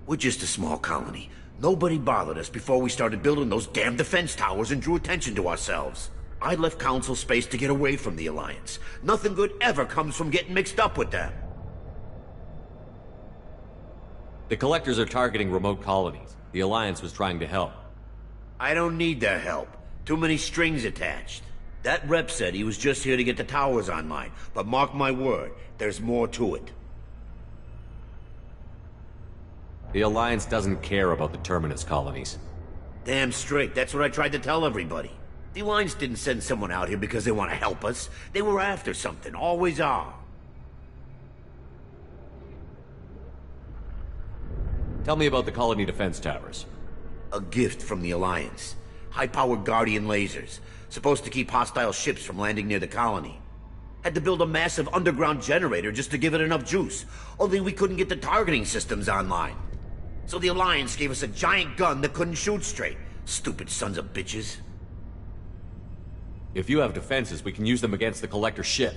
We're just a small colony. Nobody bothered us before we started building those damn defense towers and drew attention to ourselves. I left Council space to get away from the Alliance. Nothing good ever comes from getting mixed up with them. The Collectors are targeting remote colonies. The Alliance was trying to help. I don't need their help. Too many strings attached. That rep said he was just here to get the towers online, but mark my word, there's more to it. The Alliance doesn't care about the Terminus colonies. Damn straight, that's what I tried to tell everybody. The Alliance didn't send someone out here because they want to help us. They were after something, always are. Tell me about the colony defense towers. A gift from the Alliance. High-powered Guardian lasers. Supposed to keep hostile ships from landing near the colony. Had to build a massive underground generator just to give it enough juice. Only we couldn't get the targeting systems online. So the Alliance gave us a giant gun that couldn't shoot straight. Stupid sons of bitches. If you have defenses, we can use them against the Collector ship.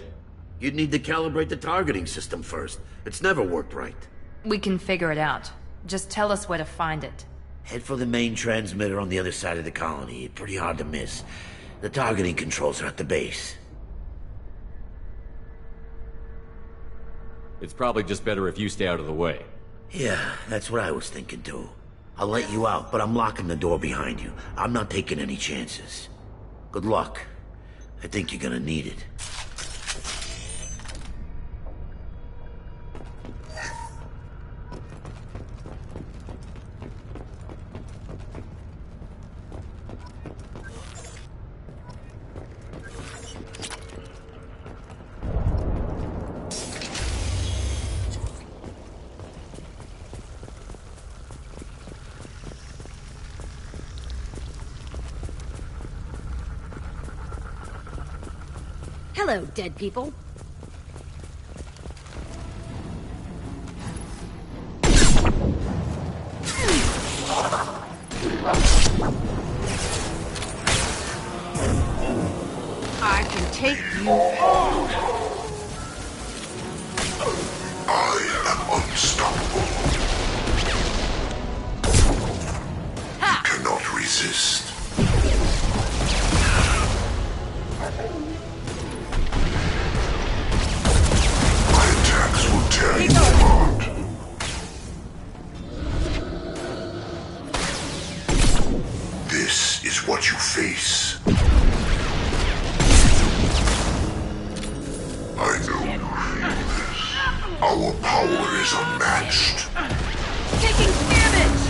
You'd need to calibrate the targeting system first. It's never worked right. We can figure it out. Just tell us where to find it. Head for the main transmitter on the other side of the colony. Pretty hard to miss. The targeting controls are at the base. It's probably just better if you stay out of the way. Yeah, that's what I was thinking too. I'll let you out, but I'm locking the door behind you. I'm not taking any chances. Good luck. I think you're gonna need it. Hello, dead people. I can take you on. I am unstoppable. Ha! You cannot resist. Will tear you apart. This is what you face. I know you feel this. Our power is unmatched. Taking damage!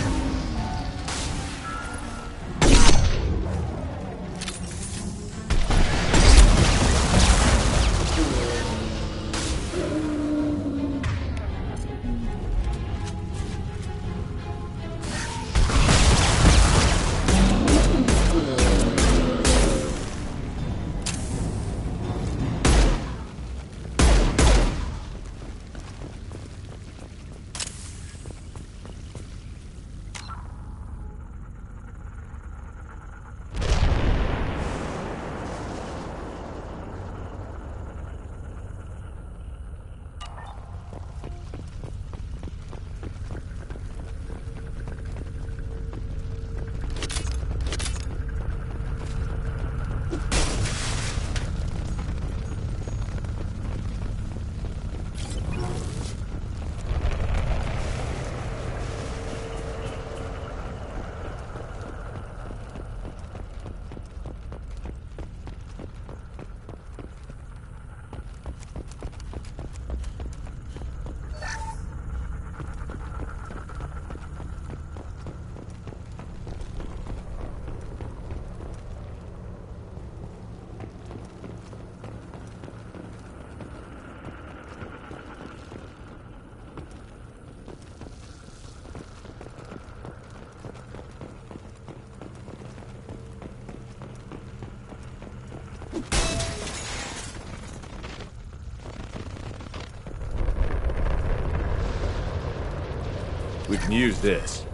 can use this.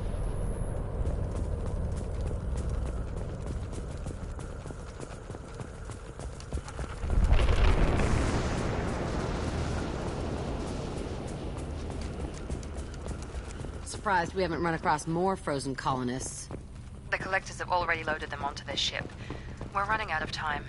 Surprised we haven't run across more frozen colonists. The collectors have already loaded them onto their ship. We're running out of time.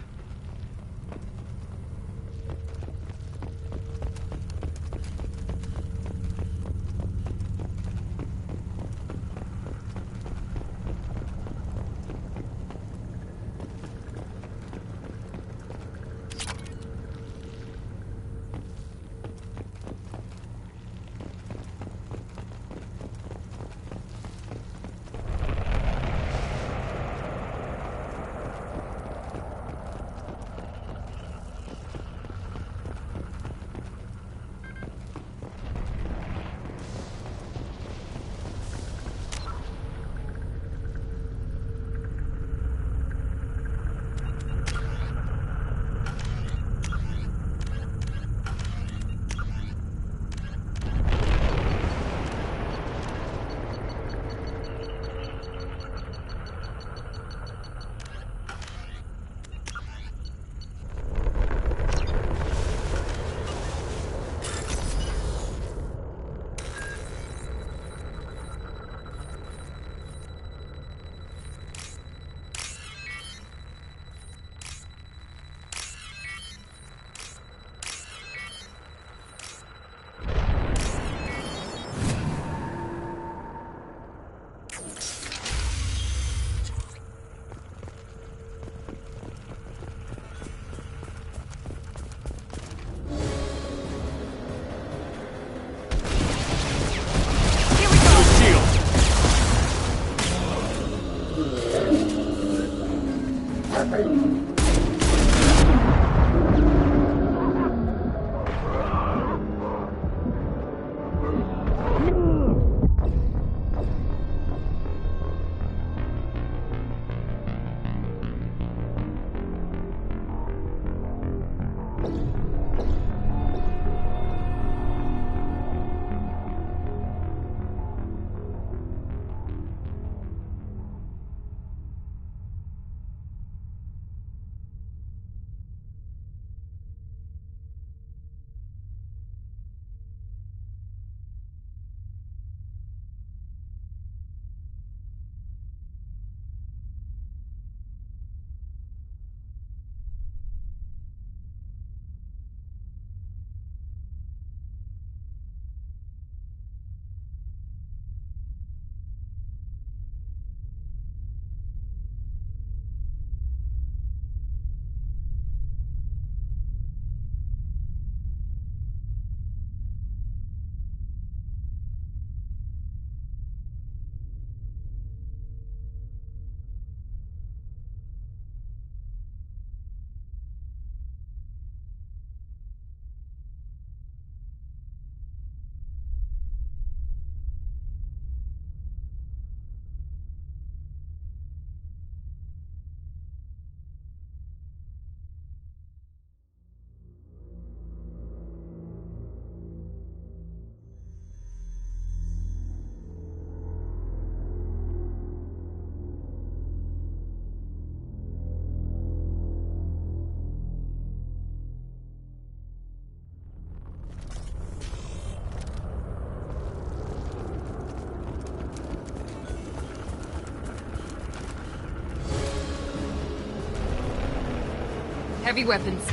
Heavy weapons.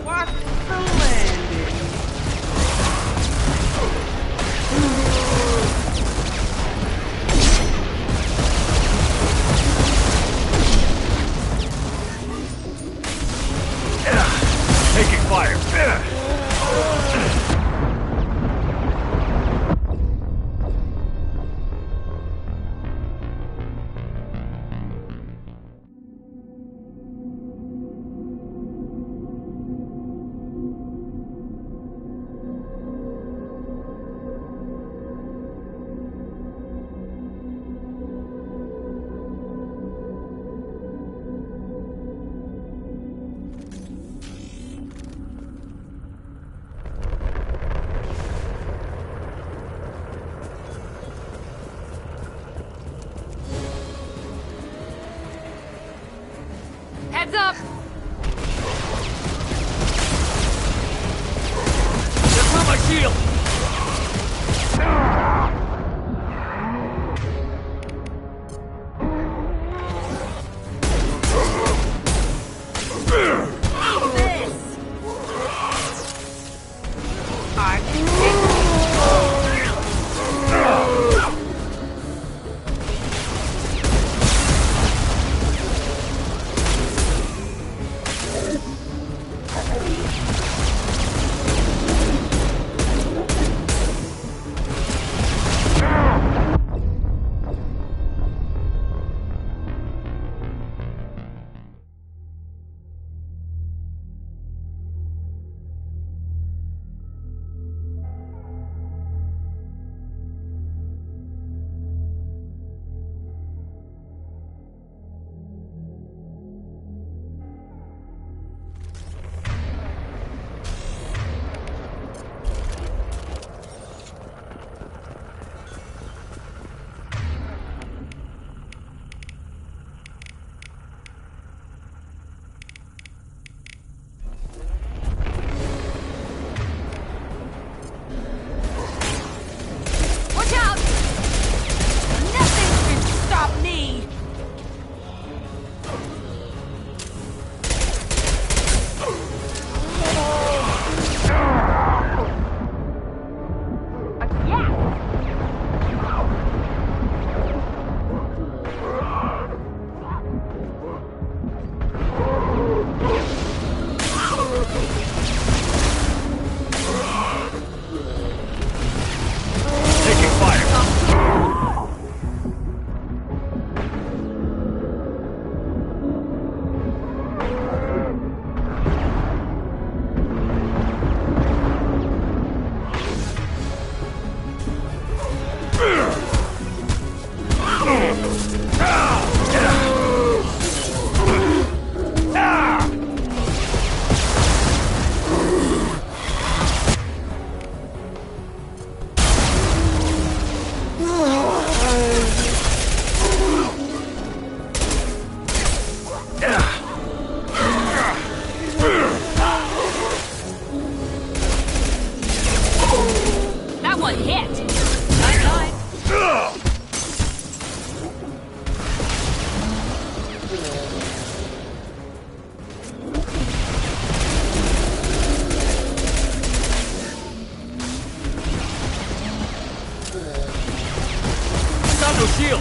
Watch the landing. Taking fire. Heads up! That's not my shield! No shield!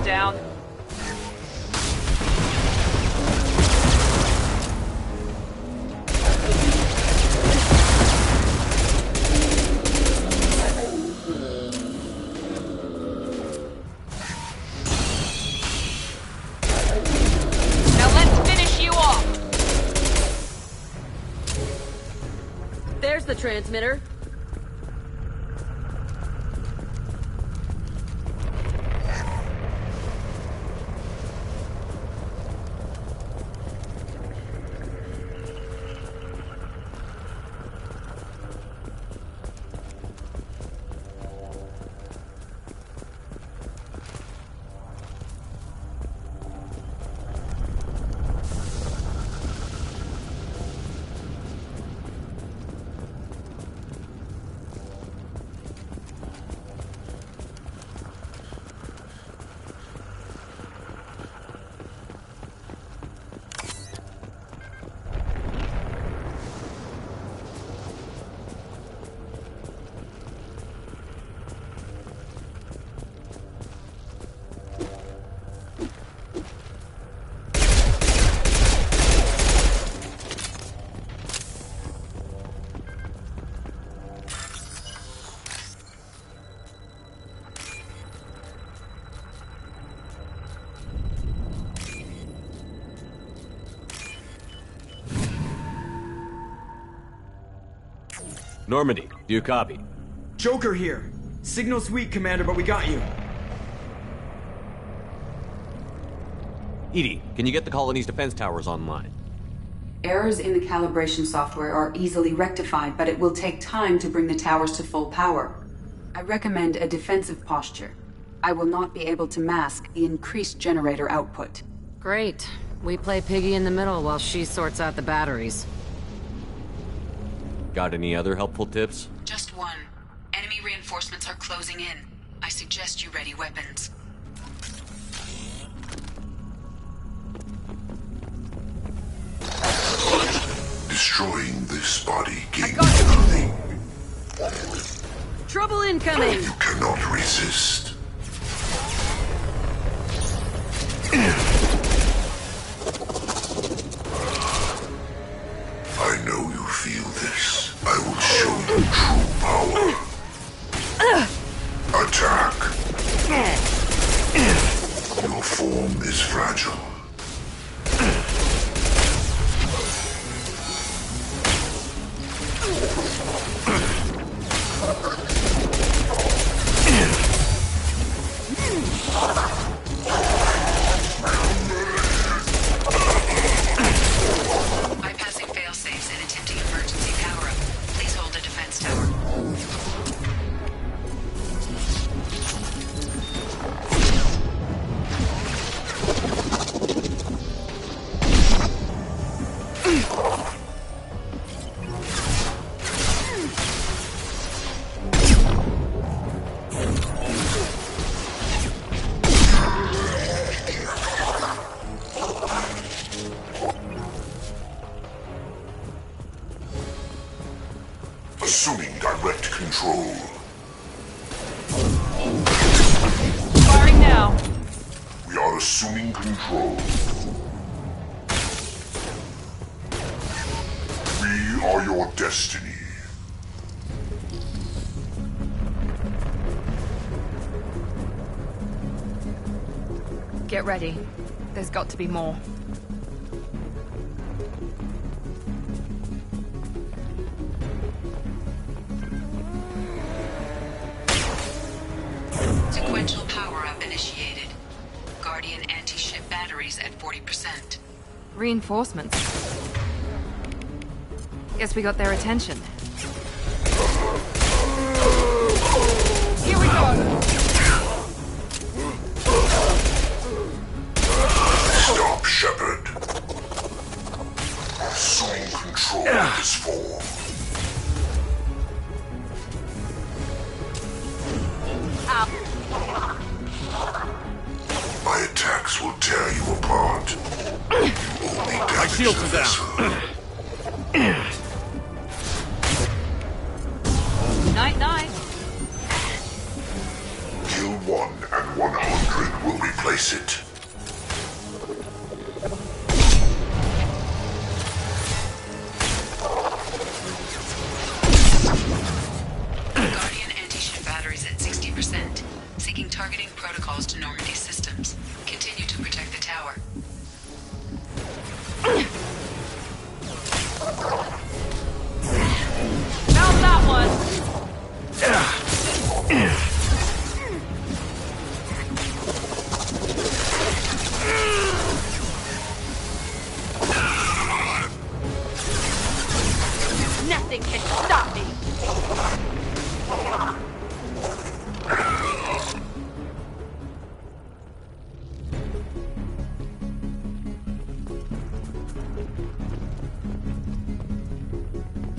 down. Now let's finish you off. There's the transmitter. Normandy, do you copy? Joker here. Signal's weak, Commander, but we got you. Edie, can you get the colony's defense towers online? Errors in the calibration software are easily rectified, but it will take time to bring the towers to full power. I recommend a defensive posture. I will not be able to mask the increased generator output. Great. We play piggy in the middle while she sorts out the batteries. Got any other helpful tips? Just one. Enemy reinforcements are closing in. I suggest you ready weapons. Destroying this body gains nothing. Trouble incoming! You cannot resist. I know you feel this. I will show you true power. Attack. Your form is fragile. Bypassing fail-safes and attempting emergency power-up. Please hold a defense tower. Assuming direct control. Firing now. We are assuming control. We are your destiny. Get ready. There's got to be more. Sequential power-up initiated. Guardian anti-ship batteries at 40%. Reinforcements. Guess we got their attention. Here we go! Stop, Shepard. Assuming control of this form. My attacks will tear you apart. You only My damage shields the are vessel. down. Night-night. Kill 1 and 100 will replace face it. Guardian anti-ship batteries at 60%. Seeking targeting protocols to Normandy systems. Continue to protect the tower. Found that one! Nothing can stop me!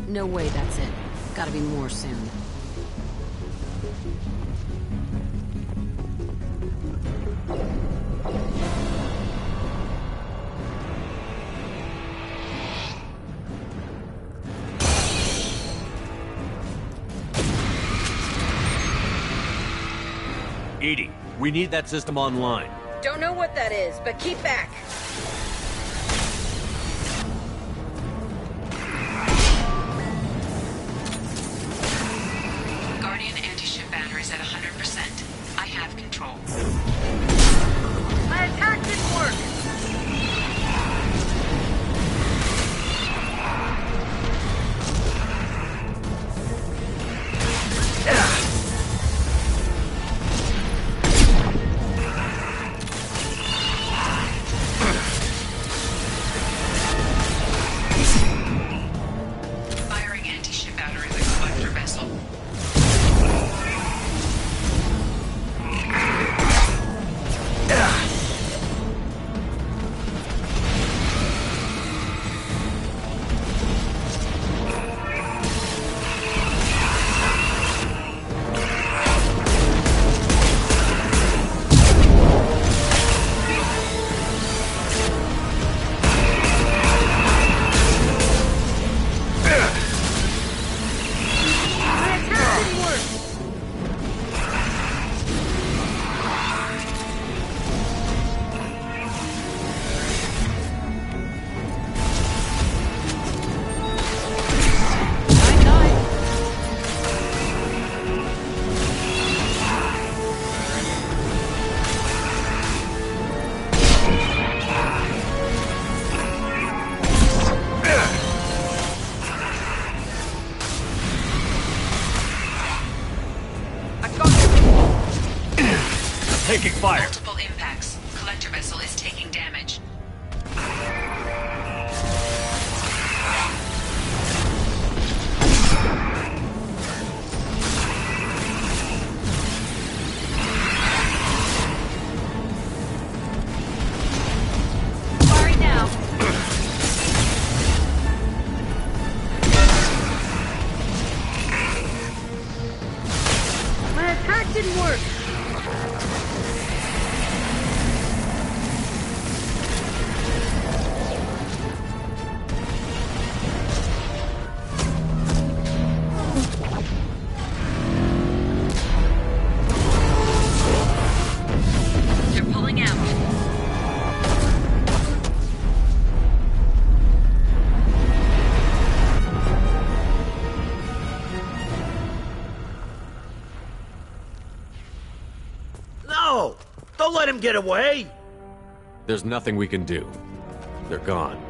No way that's it. Gotta be more soon. EDI, we need that system online. Don't know what that is, but keep back. Guardian anti-ship batteries at 100%. I have control. My attack didn't work. Firing anti-ship battery with collector vessel. My attack didn't work. Taking fire. Multiple impacts. Collector vessel is taking damage. Firing now. My attack didn't work. They're pulling out. No! Don't let him get away! There's nothing we can do. They're gone.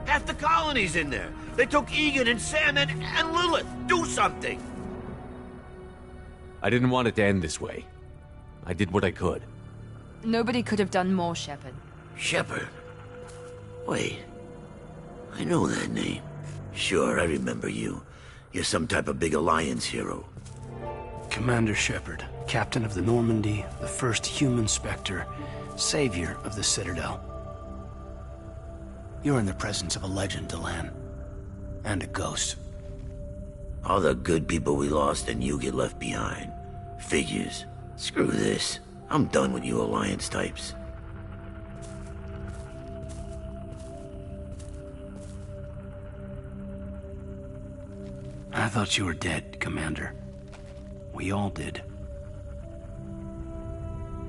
Half the colony's in there. They took Egan and Sam and Lilith. Do something! I didn't want it to end this way. I did what I could. Nobody could have done more, Shepard. Shepard? Wait. I know that name. Sure, I remember you. You're some type of big Alliance hero. Commander Shepard, captain of the Normandy, the first human Spectre, savior of the Citadel. You're in the presence of a legend, Delan. And a ghost. All the good people we lost and you get left behind. Figures. Screw this. I'm done with you Alliance types. I thought you were dead, Commander. We all did.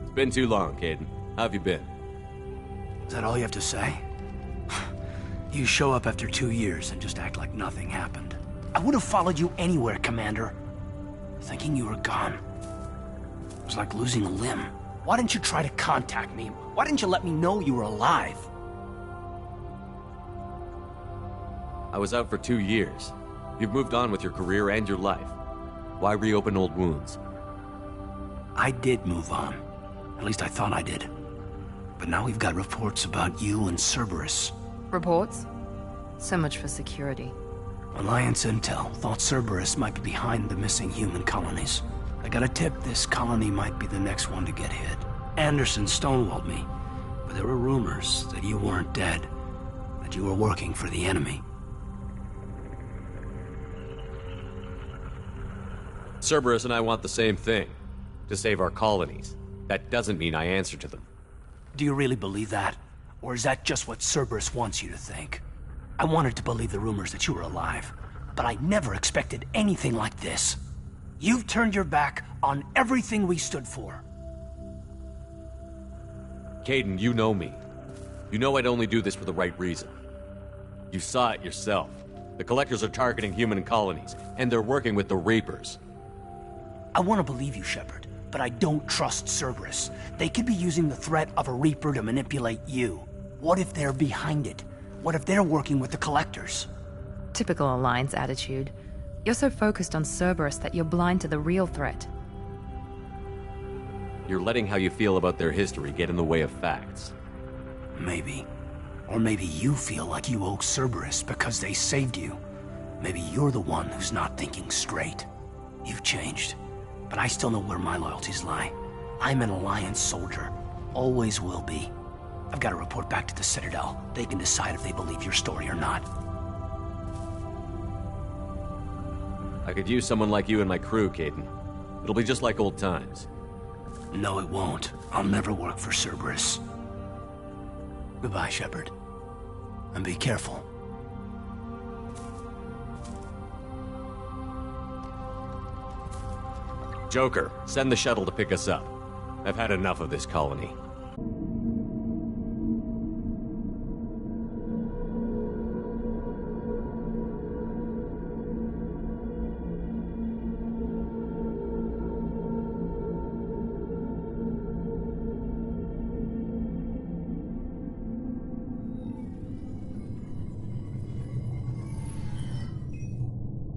It's Been too long, Caden. How have you been? Is that all you have to say? You show up after 2 years and just act like nothing happened. I would have followed you anywhere, Commander. Thinking you were gone. It was like losing a limb. Why didn't you try to contact me? Why didn't you let me know you were alive? I was out for 2 years. You've moved on with your career and your life. Why reopen old wounds? I did move on. At least I thought I did. But now we've got reports about you and Cerberus. Reports? So much for security. Alliance Intel thought Cerberus might be behind the missing human colonies. I got a tip this colony might be the next one to get hit. Anderson stonewalled me, but there were rumors that you weren't dead, that you were working for the enemy. Cerberus and I want the same thing. To save our colonies. That doesn't mean I answer to them. Do you really believe that? Or is that just what Cerberus wants you to think? I wanted to believe the rumors that you were alive, but I never expected anything like this. You've turned your back on everything we stood for. Caden, you know me. You know I'd only do this for the right reason. You saw it yourself. The Collectors are targeting human colonies, and they're working with the Reapers. I want to believe you, Shepard, but I don't trust Cerberus. They could be using the threat of a Reaper to manipulate you. What if they're behind it? What if they're working with the Collectors? Typical Alliance attitude. You're so focused on Cerberus that you're blind to the real threat. You're letting how you feel about their history get in the way of facts. Maybe. Or maybe you feel like you owe Cerberus because they saved you. Maybe you're the one who's not thinking straight. You've changed, but I still know where my loyalties lie. I'm an Alliance soldier. Always will be. I've got to report back to the Citadel. They can decide if they believe your story or not. I could use someone like you in my crew, Caden. It'll be just like old times. No, it won't. I'll never work for Cerberus. Goodbye, Shepard. And be careful. Joker, send the shuttle to pick us up. I've had enough of this colony.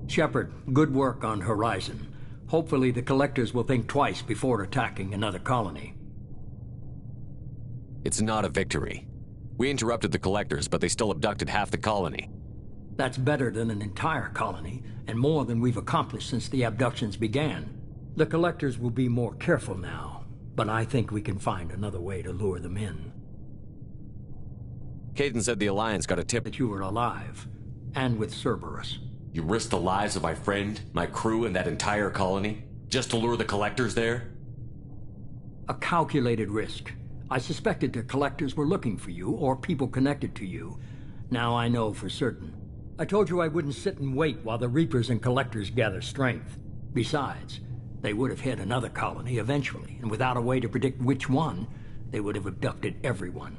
Shepard, good work on Horizon. Hopefully the Collectors will think twice before attacking another colony. It's not a victory. We interrupted the Collectors, but they still abducted half the colony. That's better than an entire colony, and more than we've accomplished since the abductions began. The Collectors will be more careful now, but I think we can find another way to lure them in. Caden said the Alliance got a tip that you were alive, and with Cerberus. You risked the lives of my friend, my crew, and that entire colony? Just to lure the Collectors there? A calculated risk. I suspected the Collectors were looking for you, or people connected to you. Now I know for certain. I told you I wouldn't sit and wait while the Reapers and Collectors gather strength. Besides, they would have hit another colony eventually, and without a way to predict which one, they would have abducted everyone.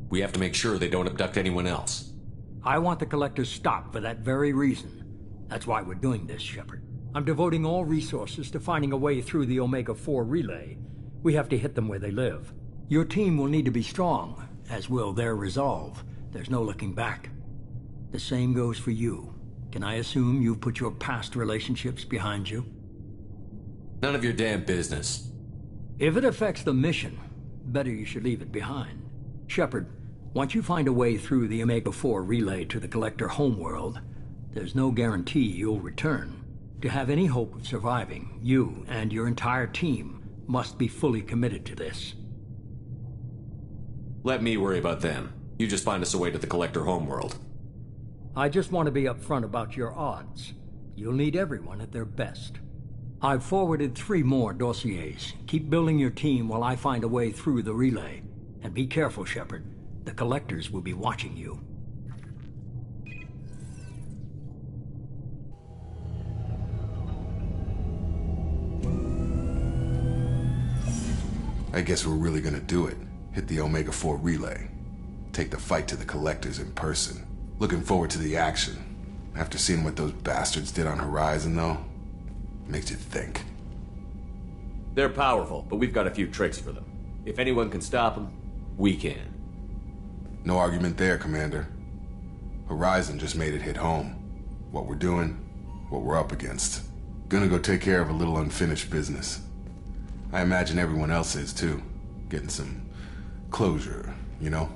We have to make sure they don't abduct anyone else. I want the Collectors stopped for that very reason. That's why we're doing this, Shepard. I'm devoting all resources to finding a way through the Omega-4 relay. We have to hit them where they live. Your team will need to be strong, as will their resolve. There's no looking back. The same goes for you. Can I assume you've put your past relationships behind you? None of your damn business. If it affects the mission, better you should leave it behind. Shepard, once you find a way through the Omega-4 relay to the Collector homeworld, there's no guarantee you'll return. To have any hope of surviving, you and your entire team must be fully committed to this. Let me worry about them. You just find us a way to the Collector homeworld. I just want to be upfront about your odds. You'll need everyone at their best. I've forwarded 3 more dossiers. Keep building your team while I find a way through the relay. And be careful, Shepard. The Collectors will be watching you. I guess we're really gonna do it. Hit the Omega-4 relay. Take the fight to the Collectors in person. Looking forward to the action. After seeing what those bastards did on Horizon, though, makes you think. They're powerful, but we've got a few tricks for them. If anyone can stop them, we can. No argument there, Commander. Horizon just made it hit home. What we're doing, what we're up against. Gonna go take care of a little unfinished business. I imagine everyone else is, too. Getting some closure, you know?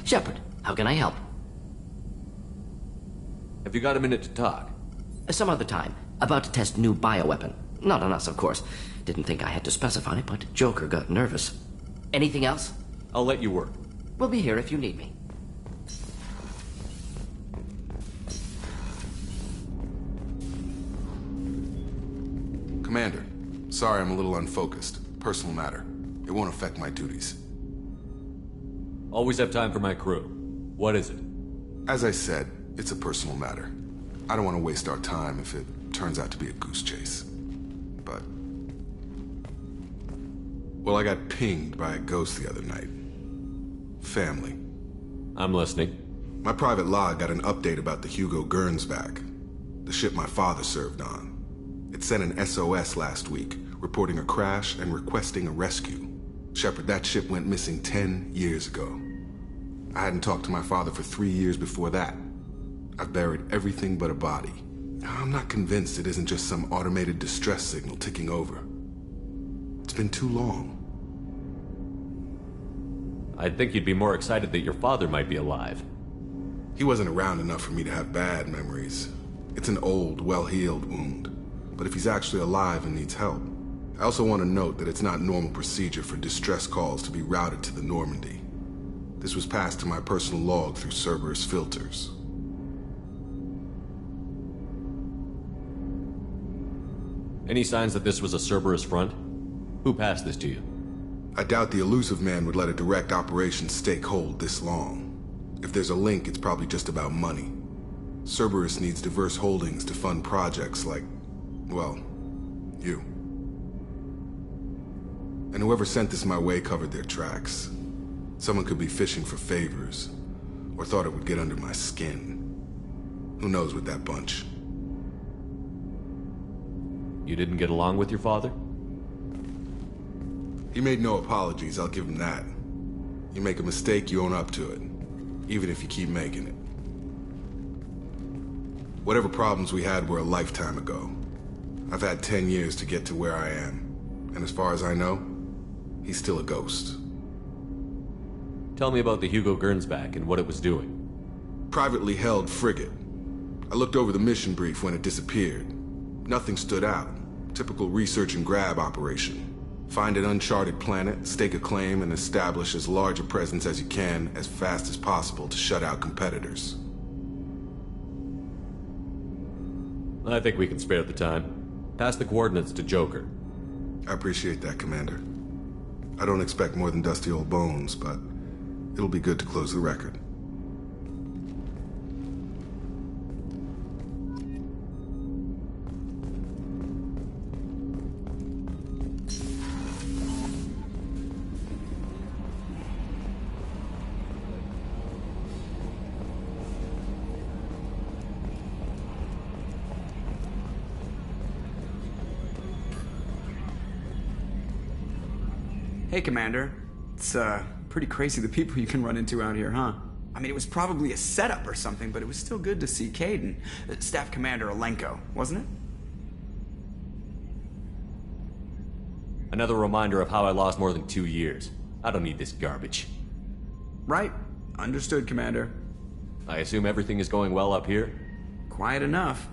Shepard, how can I help? Have you got a minute to talk? Some other time. About to test new bioweapon. Not on us, of course. Didn't think I had to specify, but Joker got nervous. Anything else? I'll let you work. We'll be here if you need me. Commander, sorry I'm a little unfocused. Personal matter. It won't affect my duties. Always have time for my crew. What is it? As I said, it's a personal matter. I don't want to waste our time if it turns out to be a goose chase. But... well, I got pinged by a ghost the other night. Family. I'm listening. My private log got an update about the Hugo Gernsback, the ship my father served on. It sent an SOS last week, reporting a crash and requesting a rescue. Shepard, that ship went missing 10 years ago. I hadn't talked to my father for 3 years before that. I've buried everything but a body. I'm not convinced it isn't just some automated distress signal ticking over. It's been too long. I'd think you'd be more excited that your father might be alive. He wasn't around enough for me to have bad memories. It's an old, well-healed wound. But if he's actually alive and needs help, I also want to note that it's not normal procedure for distress calls to be routed to the Normandy. This was passed to my personal log through Cerberus filters. Any signs that this was a Cerberus front? Who passed this to you? I doubt the elusive man would let a direct operation stake hold this long. If there's a link, it's probably just about money. Cerberus needs diverse holdings to fund projects like, well, you. And whoever sent this my way covered their tracks. Someone could be fishing for favors, or thought it would get under my skin. Who knows with that bunch? You didn't get along with your father? He made no apologies, I'll give him that. You make a mistake, you own up to it. Even if you keep making it. Whatever problems we had were a lifetime ago. I've had 10 years to get to where I am. And as far as I know, he's still a ghost. Tell me about the Hugo Gernsback and what it was doing. Privately held frigate. I looked over the mission brief when it disappeared. Nothing stood out. Typical research and grab operation. Find an uncharted planet, stake a claim, and establish as large a presence as you can as fast as possible to shut out competitors. I think we can spare the time. Pass the coordinates to Joker. I appreciate that, Commander. I don't expect more than dusty old bones, but it'll be good to close the record. Hey, Commander. It's, pretty crazy the people you can run into out here, huh? I mean, it was probably a setup or something, but it was still good to see Caden. Staff Commander Alenko, wasn't it? Another reminder of how I lost more than 2 years. I don't need this garbage. Right. Understood, Commander. I assume everything is going well up here? Quiet enough.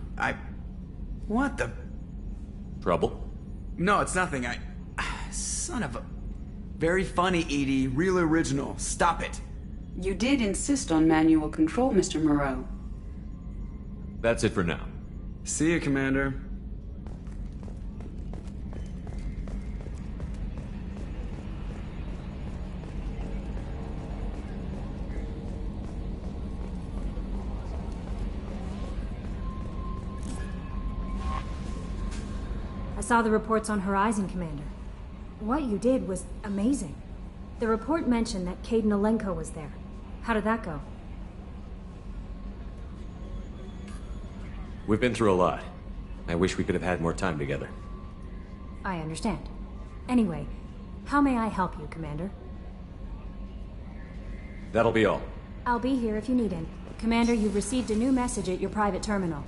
What the... Trouble? No, it's nothing. Son of a... Very funny, Edie. Real original. Stop it. You did insist on manual control, Mr. Moreau. That's it for now. See you, Commander. I saw the reports on Horizon, Commander. What you did was amazing. The report mentioned that Caden Alenko was there. How did that go? We've been through a lot. I wish we could have had more time together. I understand. Anyway, how may I help you, Commander? That'll be all. I'll be here if you need it. Commander, you've received a new message at your private terminal.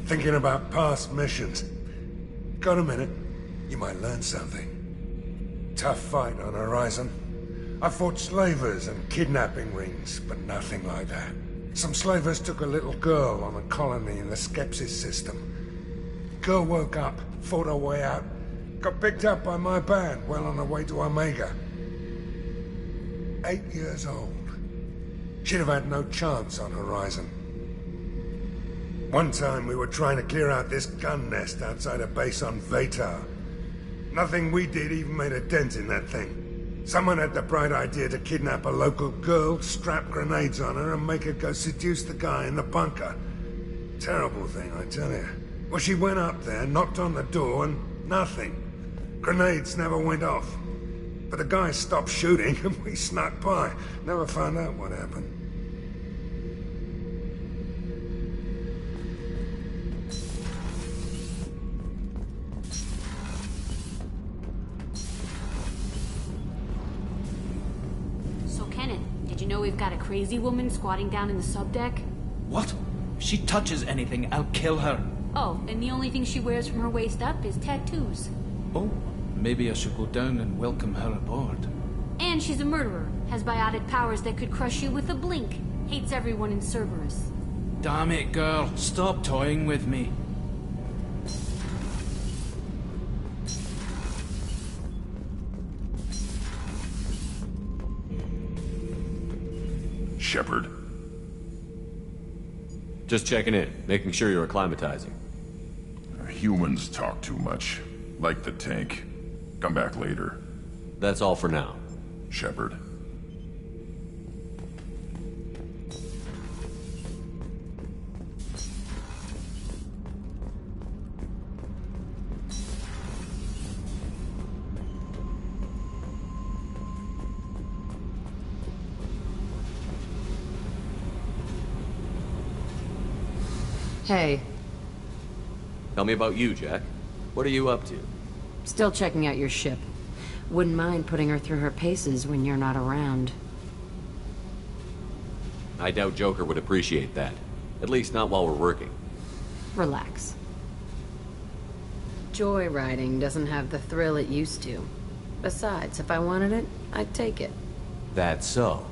Thinking about past missions. Got a minute? You might learn something. Tough fight on Horizon. I fought slavers and kidnapping rings, but nothing like that. Some slavers took a little girl on a colony in the Skepsis system. Girl woke up, fought her way out, got picked up by my band well on her way to Omega. 8 years old. She'd have had no chance on Horizon. One time we were trying to clear out this gun nest outside a base on Vatar. Nothing we did even made a dent in that thing. Someone had the bright idea to kidnap a local girl, strap grenades on her, and make her go seduce the guy in the bunker. Terrible thing, I tell you. Well, she went up there, knocked on the door, and nothing. Grenades never went off. But the guys stopped shooting and we snuck by. Never found out what happened. So, Kenneth, did you know we've got a crazy woman squatting down in the subdeck? What? If she touches anything, I'll kill her. Oh, and the only thing she wears from her waist up is tattoos. Oh, maybe I should go down and welcome her aboard. And she's a murderer, has biotic powers that could crush you with a blink, hates everyone in Cerberus. Damn it, girl. Stop toying with me. Shepard. Just checking in, making sure you're acclimatizing. Humans talk too much. Like the tank. Come back later. That's all for now. Shepard. Hey, Tell me about you, Jack. What are you up to? still checking out your ship. Wouldn't mind putting her through her paces when you're not around. I doubt Joker would appreciate that. At least not while we're working. Relax. Joyriding doesn't have the thrill it used to. Besides, if I wanted it, I'd take it. That's so.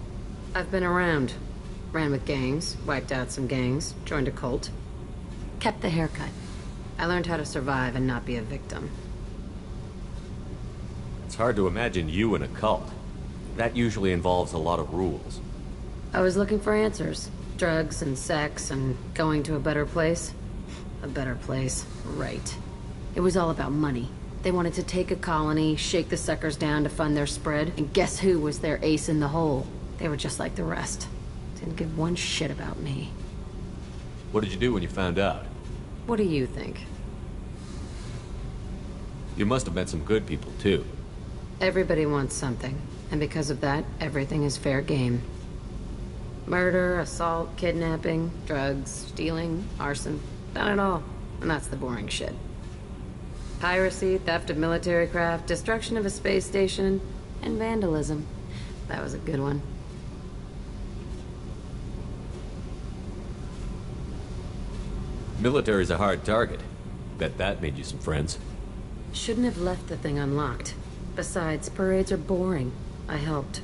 I've been around. Ran with gangs, wiped out some gangs, joined a cult. Kept the haircut. I learned how to survive and not be a victim. It's hard to imagine you in a cult. That usually involves a lot of rules. I was looking for answers. Drugs and sex and going to a better place. A better place, right. It was all about money. They wanted to take a colony, shake the suckers down to fund their spread, and guess who was their ace in the hole? They were just like the rest. Didn't give one shit about me. What did you do when you found out? What do you think? You must have met some good people, too. Everybody wants something, and because of that, everything is fair game. Murder, assault, kidnapping, drugs, stealing, arson. Done it all. And that's the boring shit. Piracy, theft of military craft, destruction of a space station, and vandalism. That was a good one. Military's a hard target. Bet that made you some friends. Shouldn't have left the thing unlocked. Besides, parades are boring. I helped.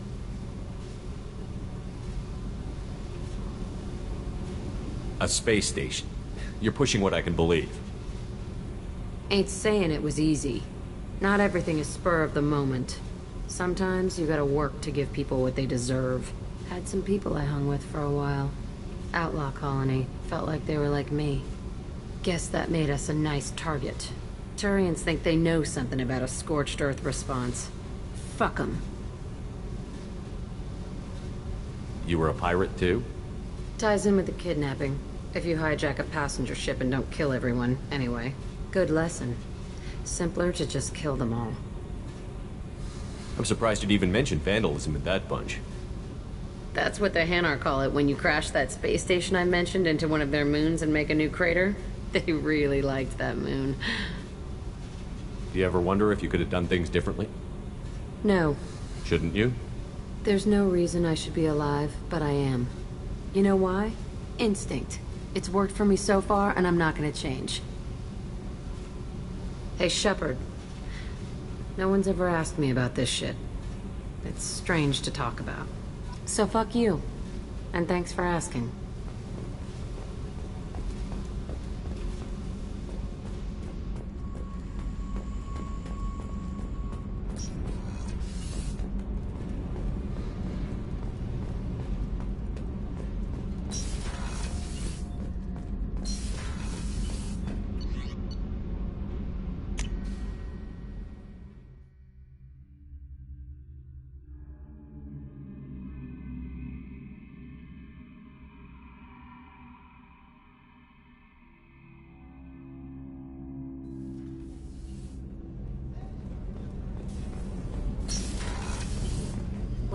A space station. You're pushing what I can believe. Ain't saying it was easy. Not everything is spur of the moment. Sometimes you gotta work to give people what they deserve. Had some people I hung with for a while. Outlaw colony. Felt like they were like me. Guess that made us a nice target. Turians think they know something about a scorched earth response. Fuck 'em. You were a pirate, too? Ties in with the kidnapping. If you hijack a passenger ship and don't kill everyone, anyway. Good lesson. Simpler to just kill them all. I'm surprised you'd even mention vandalism in that bunch. That's what the Hanar call it when you crash that space station I mentioned into one of their moons and make a new crater. They really liked that moon. Do you ever wonder if you could have done things differently? No. Shouldn't you? There's no reason I should be alive, but I am. You know why? Instinct. It's worked for me so far, and I'm not gonna change. Hey, Shepard. No one's ever asked me about this shit. It's strange to talk about. So fuck you. And thanks for asking.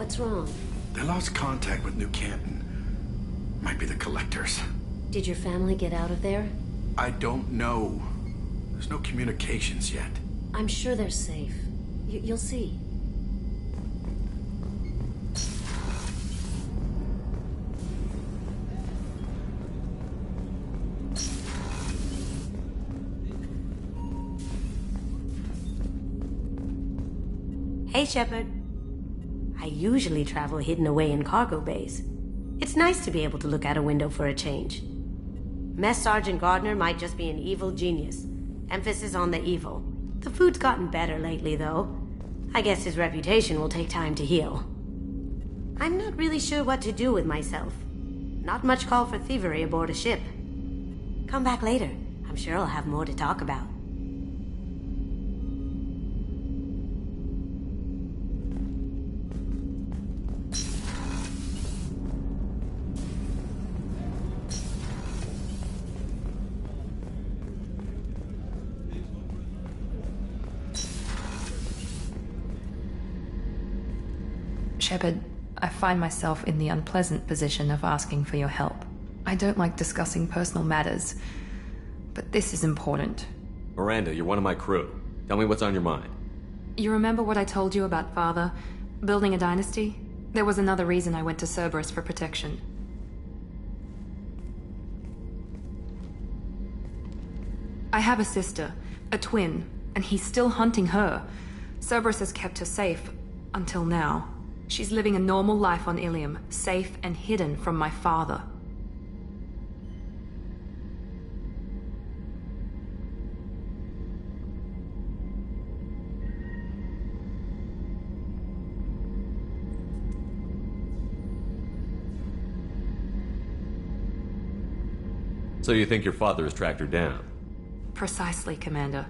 What's wrong? They lost contact with New Canton. Might be the Collectors. Did your family get out of there? I don't know. There's no communications yet. I'm sure they're safe. You'll see. Hey, Shepard. I usually travel hidden away in cargo bays. It's nice to be able to look out a window for a change. Mess Sergeant Gardner might just be an evil genius. Emphasis on the evil. The food's gotten better lately, though. I guess his reputation will take time to heal. I'm not really sure what to do with myself. Not much call for thievery aboard a ship. Come back later. I'm sure I'll have more to talk about. Shepard, I find myself in the unpleasant position of asking for your help. I don't like discussing personal matters, but this is important. Miranda, you're one of my crew. Tell me what's on your mind. You remember what I told you about Father? Building a dynasty? There was another reason I went to Cerberus for protection. I have a sister, a twin, and he's still hunting her. Cerberus has kept her safe, until now. She's living a normal life on Ilium, safe and hidden from my father. So you think your father has tracked her down? Precisely, Commander.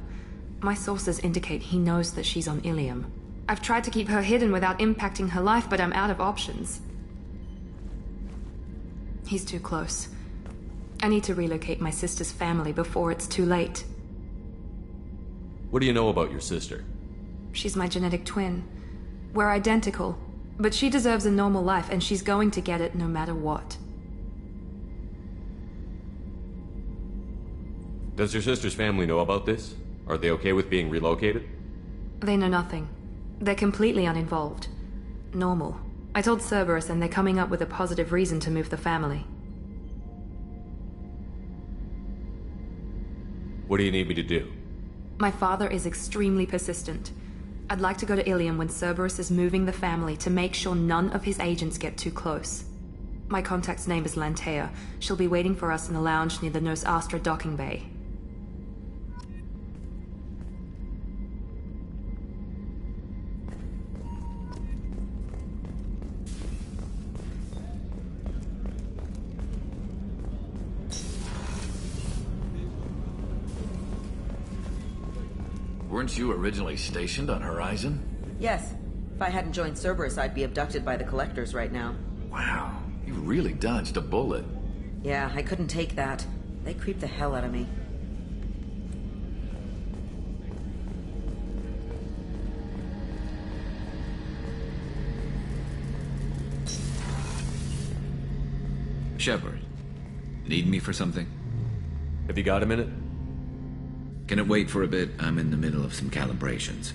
My sources indicate he knows that she's on Ilium. I've tried to keep her hidden without impacting her life, but I'm out of options. He's too close. I need to relocate my sister's family before it's too late. What do you know about your sister? She's my genetic twin. We're identical, but she deserves a normal life, and she's going to get it no matter what. Does your sister's family know about this? Are they okay with being relocated? They know nothing. They're completely uninvolved. Normal. I told Cerberus, and they're coming up with a positive reason to move the family. What do you need me to do? My father is extremely persistent. I'd like to go to Ilium when Cerberus is moving the family to make sure none of his agents get too close. My contact's name is Lantea. She'll be waiting for us in a lounge near the Nos Astra docking bay. Weren't you originally stationed on Horizon? Yes. If I hadn't joined Cerberus, I'd be abducted by the Collectors right now. Wow, you really dodged a bullet. Yeah, I couldn't take that. They creeped the hell out of me. Shepard, need me for something? Have you got a minute? Can it wait for a bit? I'm in the middle of some calibrations.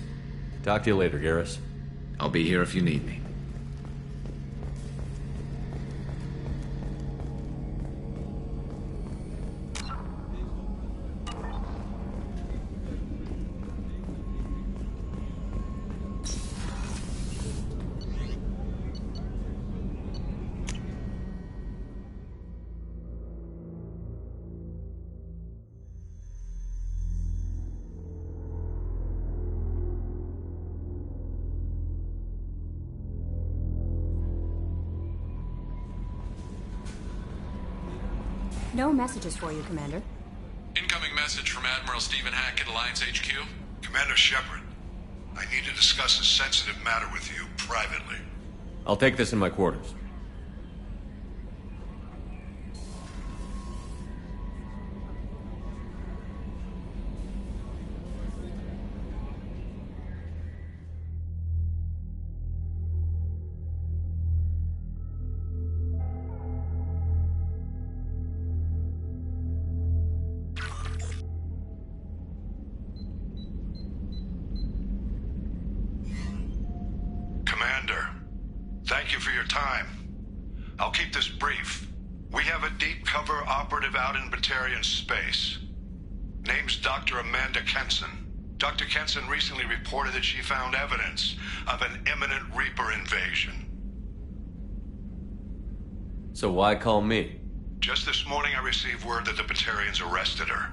Talk to you later, Garrus. I'll be here if you need me. No messages for you, Commander. Incoming message from Admiral Stephen Hackett, Alliance HQ. Commander Shepard, I need to discuss a sensitive matter with you privately. I'll take this in my quarters. your time. I'll keep this brief. We have a deep cover operative out in Batarian space. Name's Dr. Amanda Kenson. Dr. Kenson recently reported that she found evidence of an imminent Reaper invasion. So why call me? Just this morning I received word that the Batarians arrested her.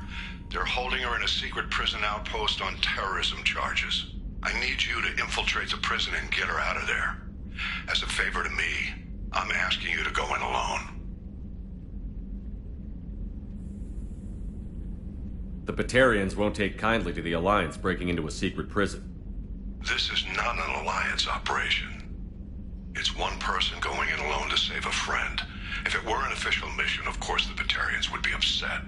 They're holding her in a secret prison outpost on terrorism charges. I need you to infiltrate the prison and get her out of there. As a favor to me, I'm asking you to go in alone. The Batarians won't take kindly to the Alliance breaking into a secret prison. This is not an Alliance operation. It's one person going in alone to save a friend. If it were an official mission, of course the Batarians would be upset.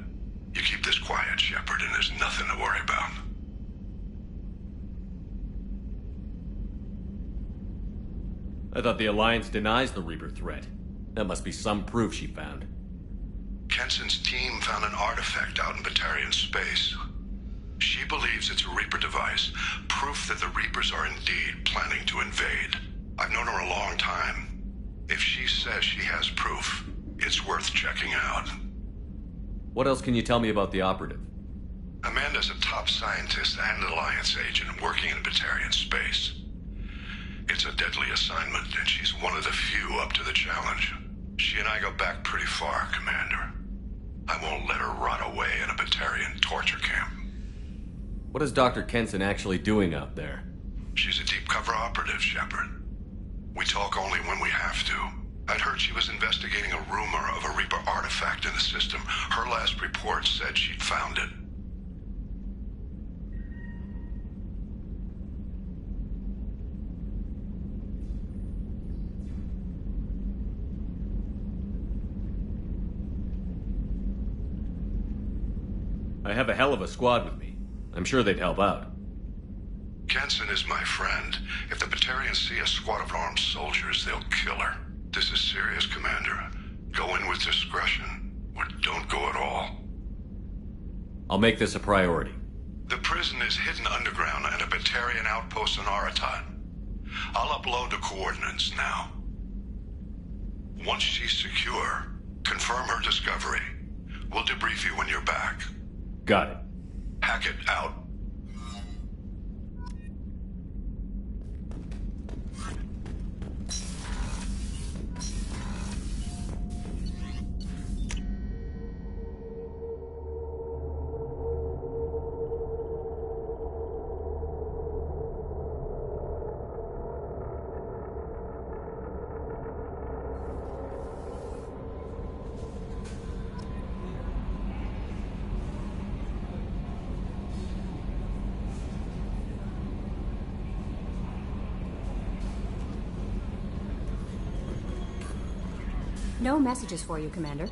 You keep this quiet, Shepard, and there's nothing to worry about. I thought the Alliance denies the Reaper threat. That must be some proof she found. Kenson's team found an artifact out in Batarian space. She believes it's a Reaper device, proof that the Reapers are indeed planning to invade. I've known her a long time. If she says she has proof, it's worth checking out. What else can you tell me about the operative? Amanda's a top scientist and Alliance agent working in Batarian space. It's a deadly assignment, and she's one of the few up to the challenge. She and I go back pretty far, Commander. I won't let her rot away in a Batarian torture camp. What is Dr. Kenson actually doing out there? She's a deep cover operative, Shepard. We talk only when we have to. I'd heard she was investigating a rumor of a Reaper artifact in the system. Her last report said she'd found it. I have a hell of a squad with me. I'm sure they'd help out. Kenson is my friend. If the Batarians see a squad of armed soldiers, they'll kill her. This is serious, Commander. Go in with discretion, or don't go at all. I'll make this a priority. The prison is hidden underground in a Batarian outpost on Aratat. I'll upload the coordinates now. Once she's secure, confirm her discovery. We'll debrief you when you're back. Got it. Hackett out. No messages for you, Commander.